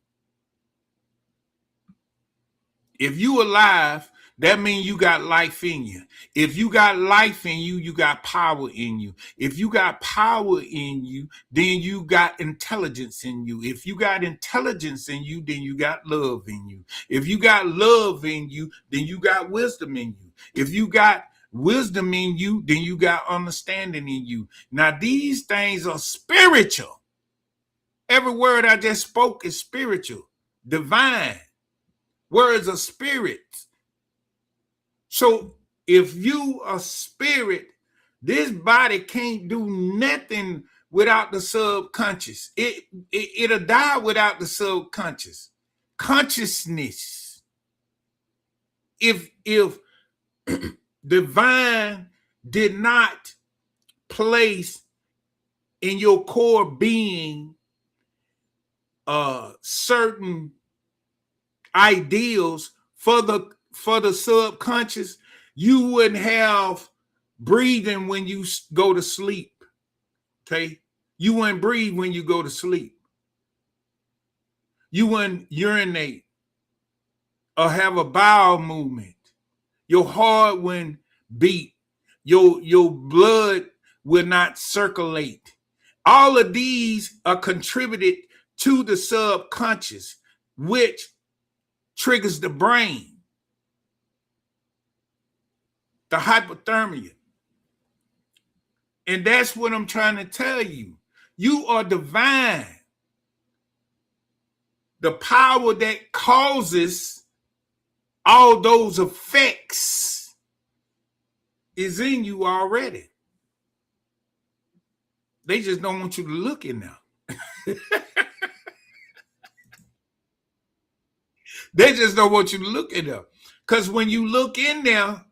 If you alive, that means you got life in you. If you got life in you, you got power in you. If you got power in you, then you got intelligence in you. If you got intelligence in you, then you got love in you. If you got love in you, then you got wisdom in you. If you got wisdom in you, then you got understanding in you. Now, these things are spiritual. Every word I just spoke is spiritual, divine. Words are spirits. So if you are spirit, this body can't do nothing without the subconscious. It'll die without the subconscious. Consciousness. If divine did not place in your core being certain ideals for the subconscious, you wouldn't have breathing when you go to sleep. Okay, you wouldn't breathe when you go to sleep. You wouldn't urinate or have a bowel movement. Your heart wouldn't beat. Your blood will not circulate. All of these are contributed to the subconscious, which triggers the brain, the hypothermia. And that's what I'm trying to tell you. You are divine. The power that causes all those effects is in you already. They just don't want you to look in there. They just don't want you to look in there. Because when you look in there,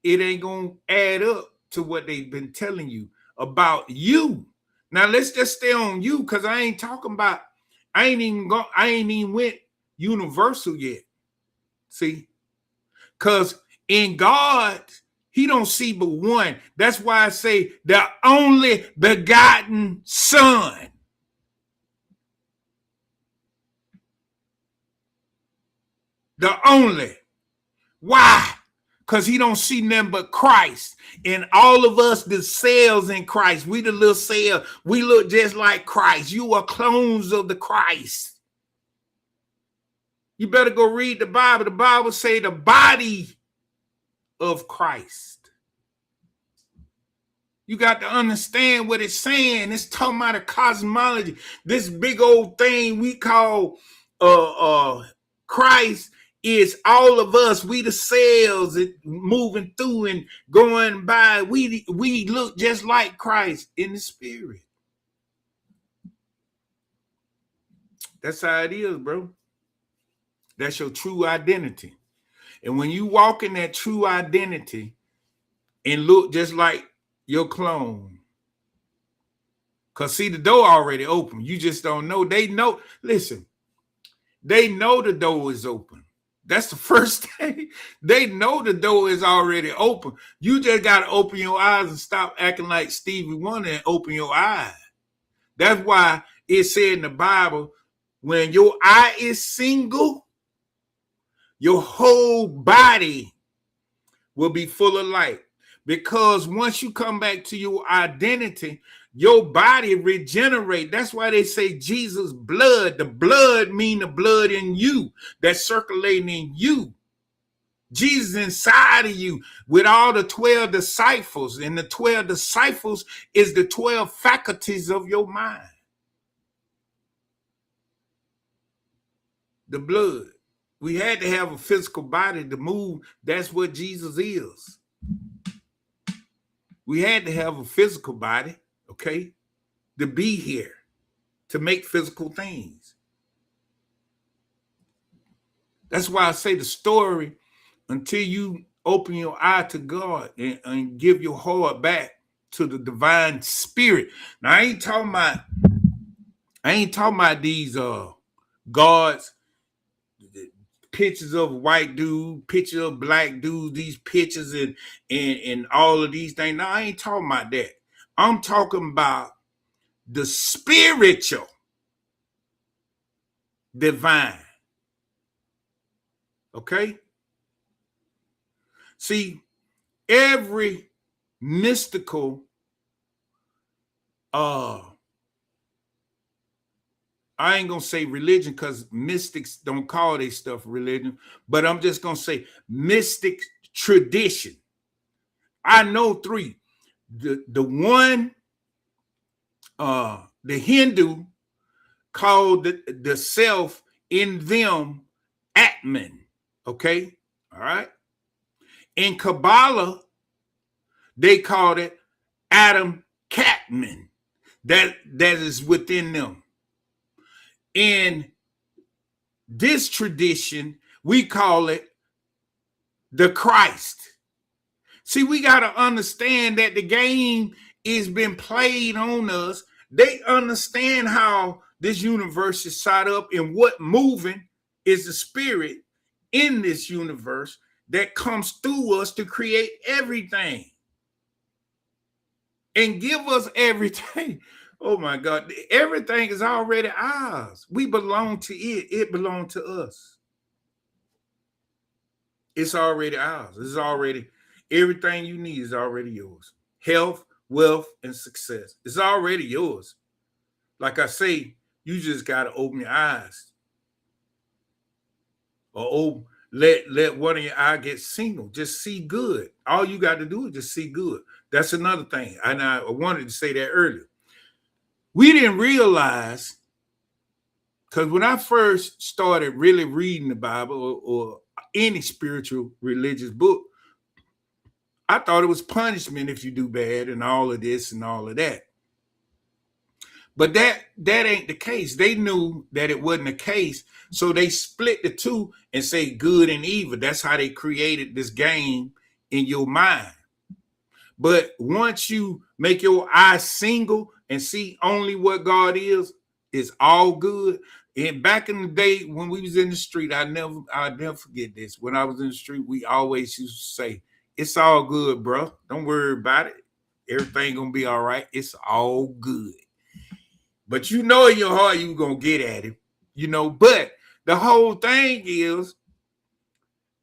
it ain't going to add up to what they've been telling you about you. Now, let's just stay on you, because I ain't talking about, I ain't even went universal yet. See? Because in God, he don't see but one. That's why I say the only begotten Son. The only. Why? Because he don't see nothing but Christ. And all of us, the cells in Christ, we the little cell, we look just like Christ. You are clones of the Christ. You better go read the Bible. The Bible say the body of Christ. You got to understand what it's saying. It's talking about a cosmology. This big old thing we call Christ is all of us. We the cells moving through and going by. We look just like Christ in the spirit. That's how it is, bro. That's your true identity. And when you walk in that true identity and look just like your clone, because see, the door already open. You just don't know. They know. Listen, they know the door is open. That's the first thing. They know the door is already open. You just got to open your eyes and stop acting like Stevie Wonder and open your eyes. That's why it said in the Bible, when your eye is single, your whole body will be full of light. Because once you come back to your identity, your body regenerate. That's why they say Jesus' blood. The blood mean the blood in you that's circulating in you. Jesus inside of you with all the 12 disciples. And the 12 disciples is the 12 faculties of your mind. The blood. We had to have a physical body to move. That's what Jesus is. We had to have a physical body, okay, to be here, to make physical things. That's why I say the story, until you open your eye to God and give your heart back to the divine spirit. Now, I ain't talking about these gods pictures of white dude, pictures of black dudes, these pictures and all of these things. No, I ain't talking about that. I'm talking about the spiritual divine. Okay? See, every mystical I ain't gonna say religion because mystics don't call their stuff religion, but I'm just gonna say mystic tradition. I know three. The one, the Hindu called the self in them Atman. Okay, all right. In Kabbalah, they called it Adam Catman. That is within them. In this tradition, we call it the Christ. See, we got to understand that the game is been played on us. They understand how this universe is set up and what moving is the spirit in this universe that comes through us to create everything and give us everything. Oh my God, everything is already ours. We belong to it. It belongs to us. It's already ours. It's already, everything you need is already yours. Health, wealth, and success. It's already yours. Like I say, you just got to open your eyes. Or let one of your eyes get single. Just see good. All you got to do is just see good. That's another thing. And I wanted to say that earlier. We didn't realize, because when I first started really reading the Bible or any spiritual religious book, I thought it was punishment if you do bad and all of this and all of that. But that ain't the case. They knew that it wasn't the case. So they split the two and say good and evil. That's how they created this game in your mind. But once you make your eyes single and see only what God is all good. And back in the day when we was in the street, I'll never forget this. When I was in the street, we always used to say, it's all good, bro. Don't worry about it. Everything gonna be all right. It's all good. But you know in your heart you gonna get at him, you know. But the whole thing is,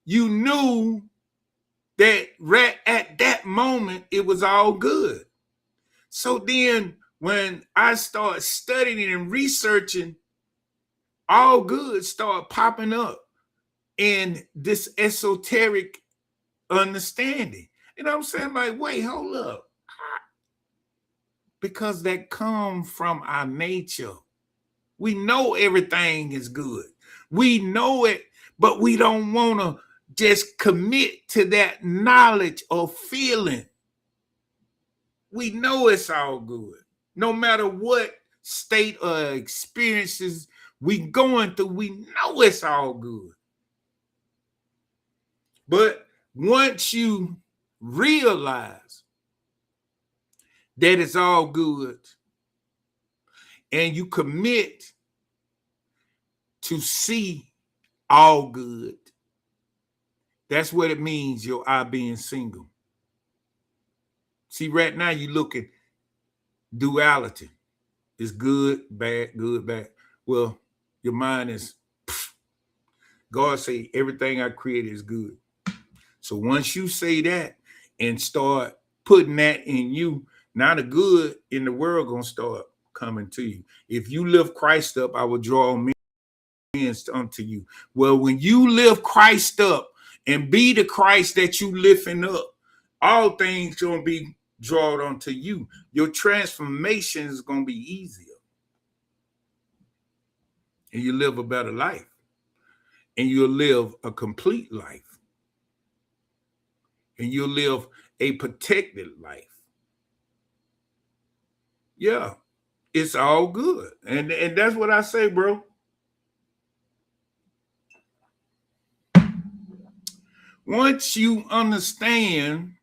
you knew that right at that moment it was all good. So then when I started studying and researching, all good started popping up in this esoteric understanding. And I'm saying, like, wait, hold up. Because that comes from our nature. We know everything is good. We know it, but we don't want to just commit to that knowledge or feeling. We know it's all good. No matter what state or experiences we going through, we know it's all good. But once you realize that it's all good and you commit to see all good, that's what it means, your eye being single. See, right now you look at duality. It's good, bad, good, bad. Well, your mind is, God say everything I created is good. So once you say that and start putting that in you, now the good in the world gonna start coming to you. If you lift Christ up, I will draw men unto you. Well, when you lift Christ up and be the Christ that you lifting up, all things gonna be drawn onto you. Your transformation is gonna be easier. And you live a better life. And you'll live a complete life. And you'll live a protected life. Yeah, it's all good. And that's what I say, bro. Once you understand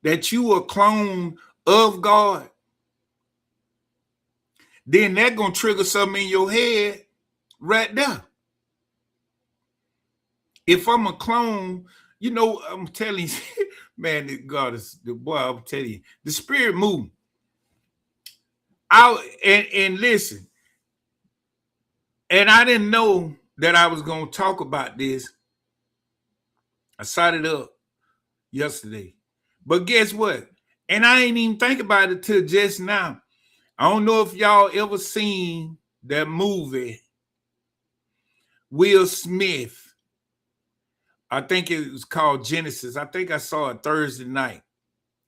that you are a clone of God, then that's going to trigger something in your head right there. If I'm a clone, you know, I'm telling you, man, God is the boy. I'm telling you, the spirit moving. And listen, and I didn't know that I was gonna talk about this. I started up yesterday, but guess what? And I ain't even think about it till just now. I don't know if y'all ever seen that movie, Will Smith. I think it was called Genesis. I think I saw it Thursday night.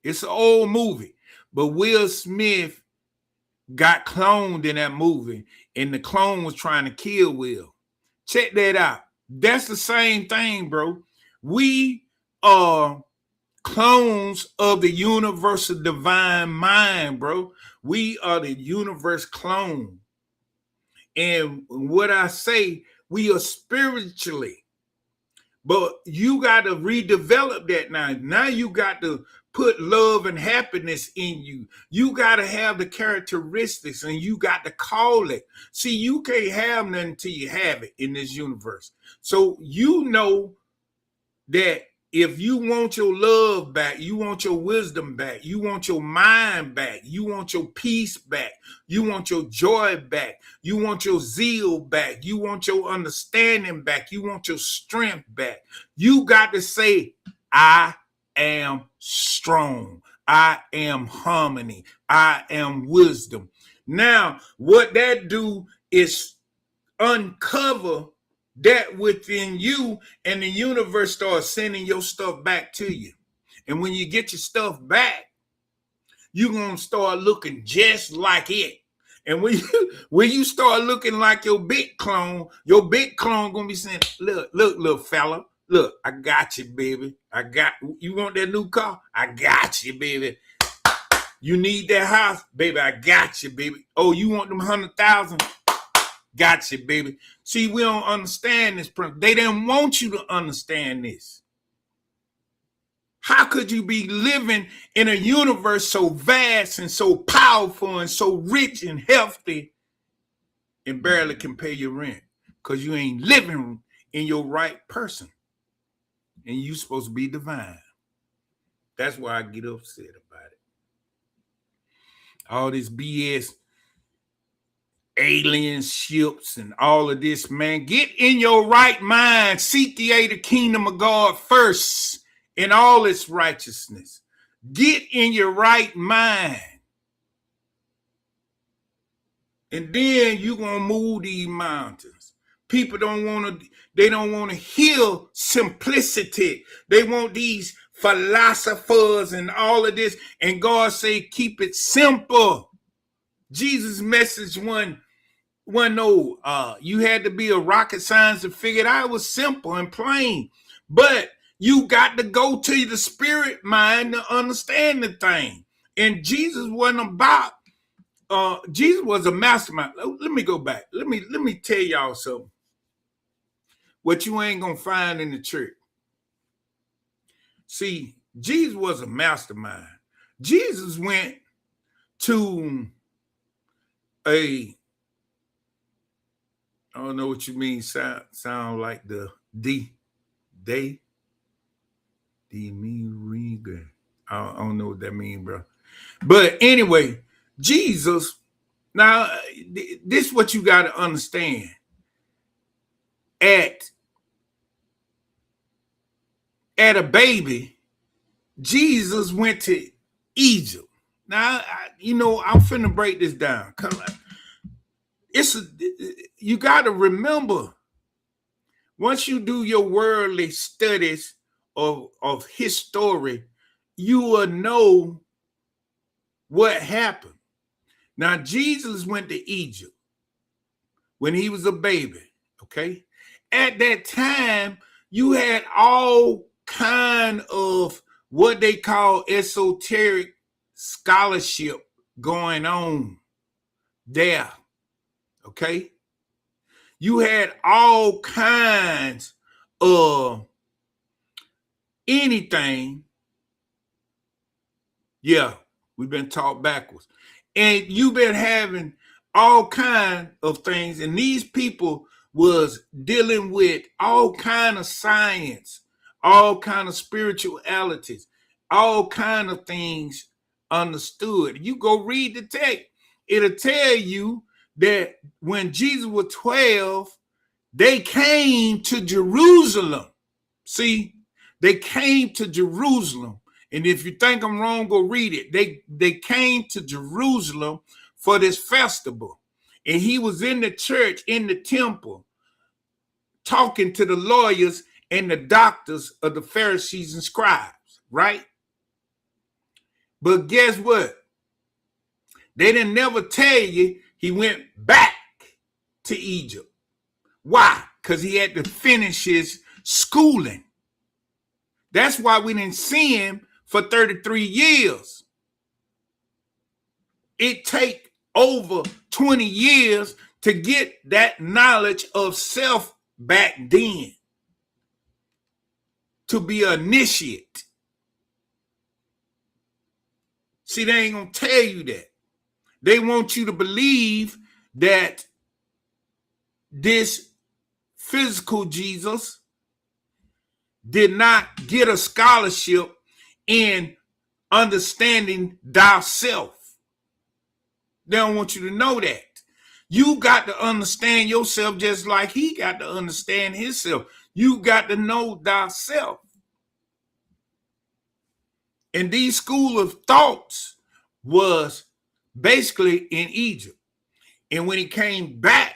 It's an old movie, but Will Smith got cloned in that movie, and the clone was trying to kill Will. Check that out. That's the same thing, bro. We are clones of the universal divine mind, bro. We are the universe clone. And what I say, we are spiritually. But you got to redevelop that now. Now you got to put love and happiness in you. You got to have the characteristics and you got to call it. See, you can't have nothing until you have it in this universe. So you know that if you want your love back, you want your wisdom back, you want your mind back, you want your peace back, you want your joy back, you want your zeal back, you want your understanding back, you want your strength back, you got to say, I am strong, I am harmony, I am wisdom. Now, what that do is uncover that within you, and the universe starts sending your stuff back to you. And when you get your stuff back, you're gonna start looking just like it. And when you start looking like your big clone gonna be saying, look, little fella, look, I got you, baby. You want that new car? I got you, baby. You need that house, baby, I got you, baby. Oh, you want them 100,000? Gotcha, baby. See, we don't understand this. They didn't want you to understand this. How could you be living in a universe so vast and so powerful and so rich and healthy and barely can pay your rent? Because you ain't living in your right person. And you supposed to be divine. That's why I get upset about it. All this BS, alien ships and all of this, man. Get in your right mind. Seek ye the kingdom of God first in all its righteousness. Get in your right mind. And then you're going to move these mountains. People don't want to hear simplicity. They want these philosophers and all of this. And God say, keep it simple. Jesus' message you had to be a rocket science to figure it out. It was simple and plain. But you got to go to the spirit mind to understand the thing. And Jesus wasn't about, Jesus was a mastermind. Let me go back. Let me tell y'all something. What you ain't gonna find in the church. See, Jesus was a mastermind. Jesus went to I don't know what you mean. Sound like the me ring. I don't know what that means, bro. But anyway, Jesus. Now, this is what you got to understand. At a baby, Jesus went to Egypt. Now, I'm finna break this down. You got to remember, once you do your worldly studies of history, you will know what happened. Now, Jesus went to Egypt when he was a baby, okay? At that time, you had all kind of what they call esoteric scholarship going on there, okay? You had all kinds of anything. Yeah, we've been taught backwards. And you've been having all kinds of things. And these people was dealing with all kind of science, all kind of spiritualities, all kind of things understood. You go read the text, it'll tell you that when Jesus was 12, they came to Jerusalem. See, they came to Jerusalem. And if you think I'm wrong, go read it. They came to Jerusalem for this festival. And he was in the church, in the temple, talking to the lawyers and the doctors of the Pharisees and scribes, right? But guess what? They didn't never tell you he went back to Egypt. Why? Because he had to finish his schooling. That's why we didn't see him for 33 years. It take over 20 years to get that knowledge of self back then, to be an initiate. See, they ain't gonna tell you that. They want you to believe that this physical Jesus did not get a scholarship in understanding thyself. They don't want you to know that. You got to understand yourself just like he got to understand himself. You got to know thyself. And these school of thoughts was basically in Egypt. And when he came back,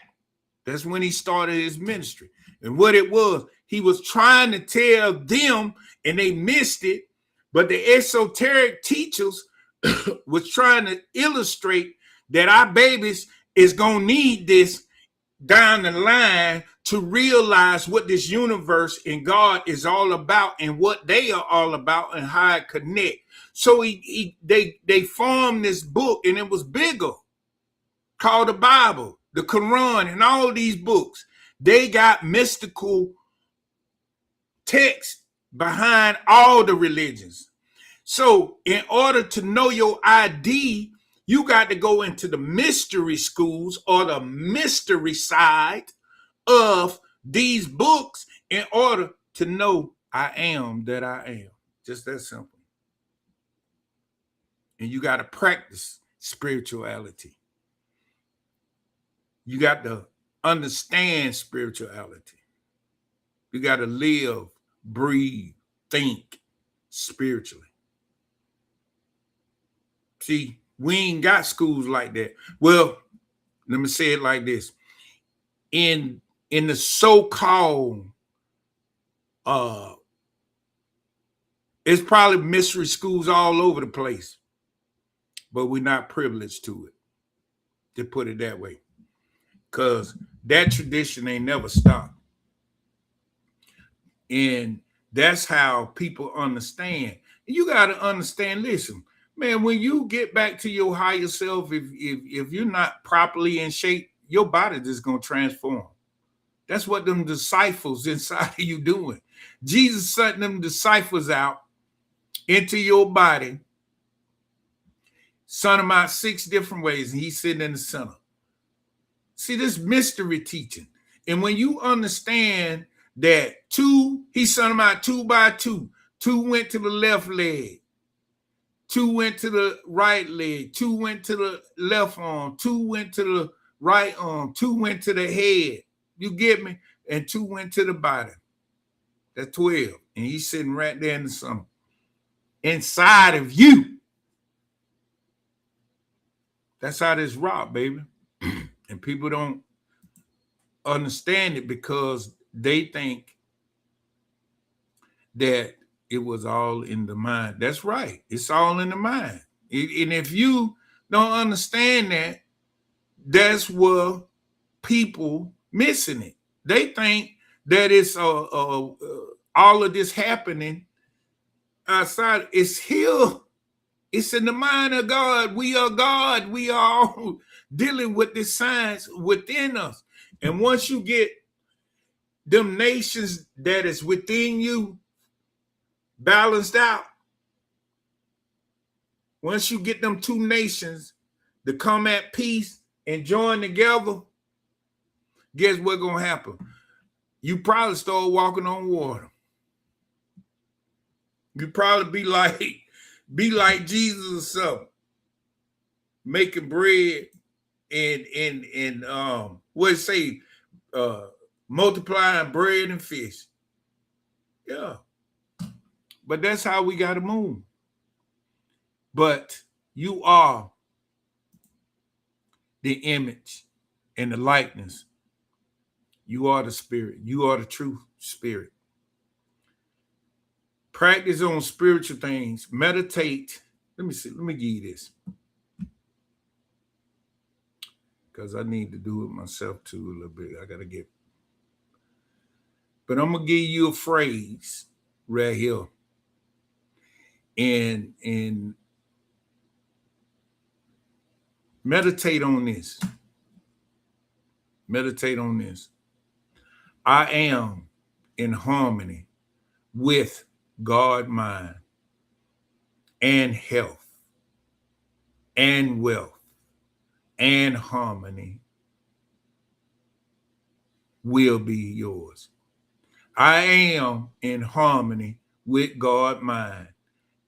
that's when he started his ministry. And what it was, he was trying to tell them, and they missed it, but the esoteric teachers was trying to illustrate that our babies is going to need this down the line to realize what this universe and God is all about and what they are all about and how it connect. So they formed this book, and it was bigger, called the Bible, the Quran, and all these books. They got mystical text behind all the religions. So in order to know your ID, you got to go into the mystery schools or the mystery side of these books in order to know I am that I am. Just that simple. And you got to practice spirituality. You got to understand spirituality. You got to live, breathe, think spiritually. See, we ain't got schools like that. Well, let me say it like this. In the so-called, it's probably mystery schools all over the place, but we're not privileged to it, to put it that way, because that tradition ain't never stopped. And that's how people understand. And you got to understand, listen, man, when you get back to your higher self, if you're not properly in shape, your body just going to transform. That's what them disciples inside of you doing. Jesus sent them disciples out into your body, sent them out 6 different ways, and he's sitting in the center. See, this mystery teaching. And when you understand that he sent them out 2 by 2. 2 went to the left leg. 2 went to the right leg. 2 went to the left arm. 2 went to the right arm. 2 went to the head. You get me? And 2 went to the body. That's 12. And he's sitting right there in the center. Inside of you. That's how this rock, baby. And people don't understand it because they think that it was all in the mind. That's right. It's all in the mind. And if you don't understand that, that's where people missing it. They think that it's all of this happening outside. It's here. It's in the mind of God. We are God. We are all dealing with this science within us. And once you get them nations that is within you balanced out, once you get them 2 nations to come at peace and join together, guess what's gonna happen? You probably start walking on water. You probably be like Jesus or something, making bread and what it say, multiplying bread and fish. Yeah, but that's how we got to move. But you are the image and the likeness. You are the spirit. You are the true spirit. Practice on spiritual things. Meditate. Let me see. Let me give you this, because I need to do it myself too a little bit. I gotta get. But I'm gonna give you a phrase right here, and meditate on this. Meditate on this. I am in harmony with God, mind, and health, and wealth, and harmony will be yours. I am in harmony with God, mind,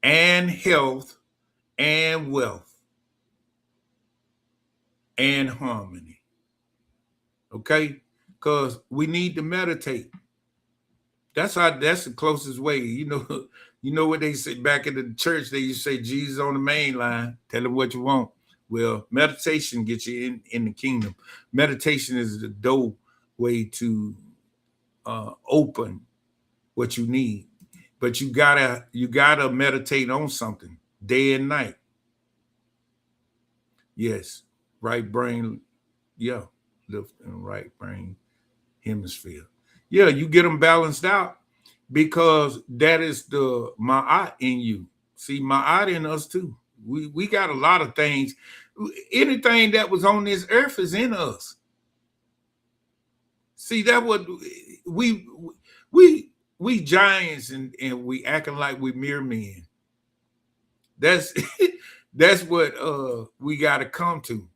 and health, and wealth, and harmony. Okay? Because we need to meditate. That's the closest way. You know what they say back in the church, they used to say Jesus on the main line, tell him what you want. Well, meditation gets you in the kingdom. Meditation is the doorway to open what you need. But you gotta meditate on something day and night. Yes, right brain, yeah, left and right brain hemisphere. Yeah, you get them balanced out, because that is the ma'at in you. See, ma'at in us too. We got a lot of things. Anything that was on this earth is in us. See, that what we giants and we acting like we mere men. That's that's what we got to come to.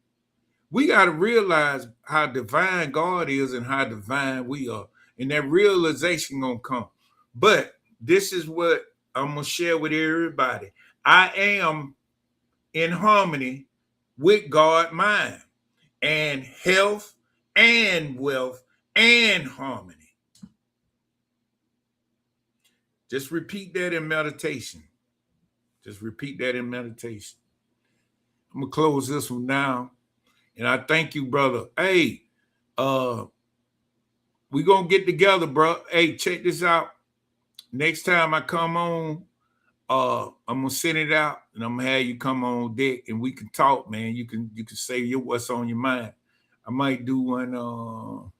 We got to realize how divine God is and how divine we are, and that realization gonna come. But this is what I'm gonna share with everybody. I am in harmony with God, mind, and health, and wealth, and harmony. Just repeat that in meditation. Just repeat that in meditation. I'm gonna close this one now. And I thank you, brother. Hey, we gonna get together, bro. Hey, check this out. Next time I come on, I'm gonna send it out and I'm gonna have you come on deck and we can talk, man. You can say what's on your mind. I might do one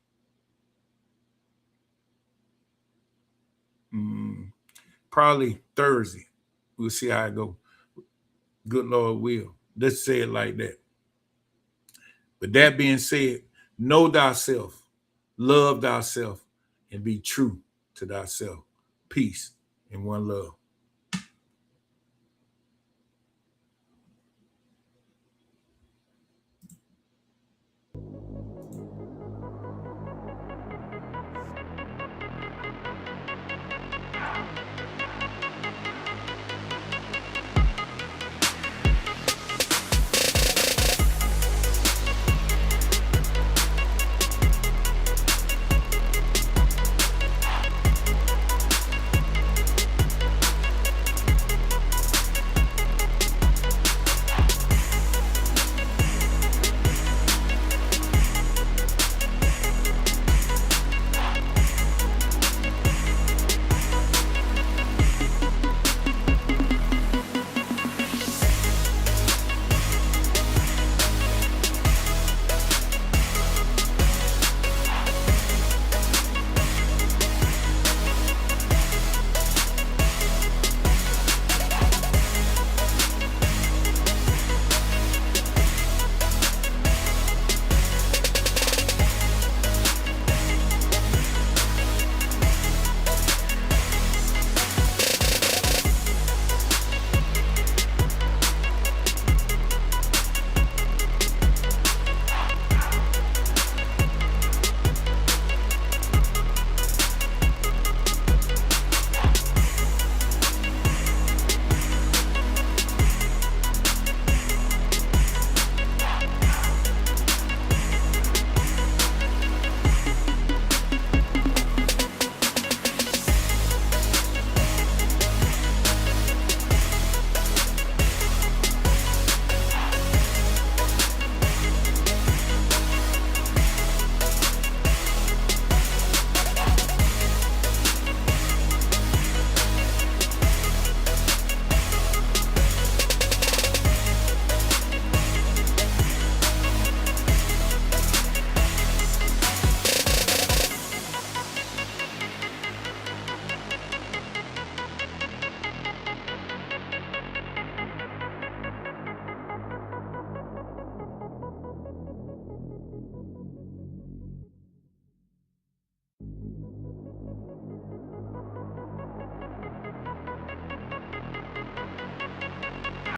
probably Thursday. We'll see how it goes. Good Lord will. Let's say it like that. But that being said, know thyself, love thyself, and be true to thyself. Peace and one love.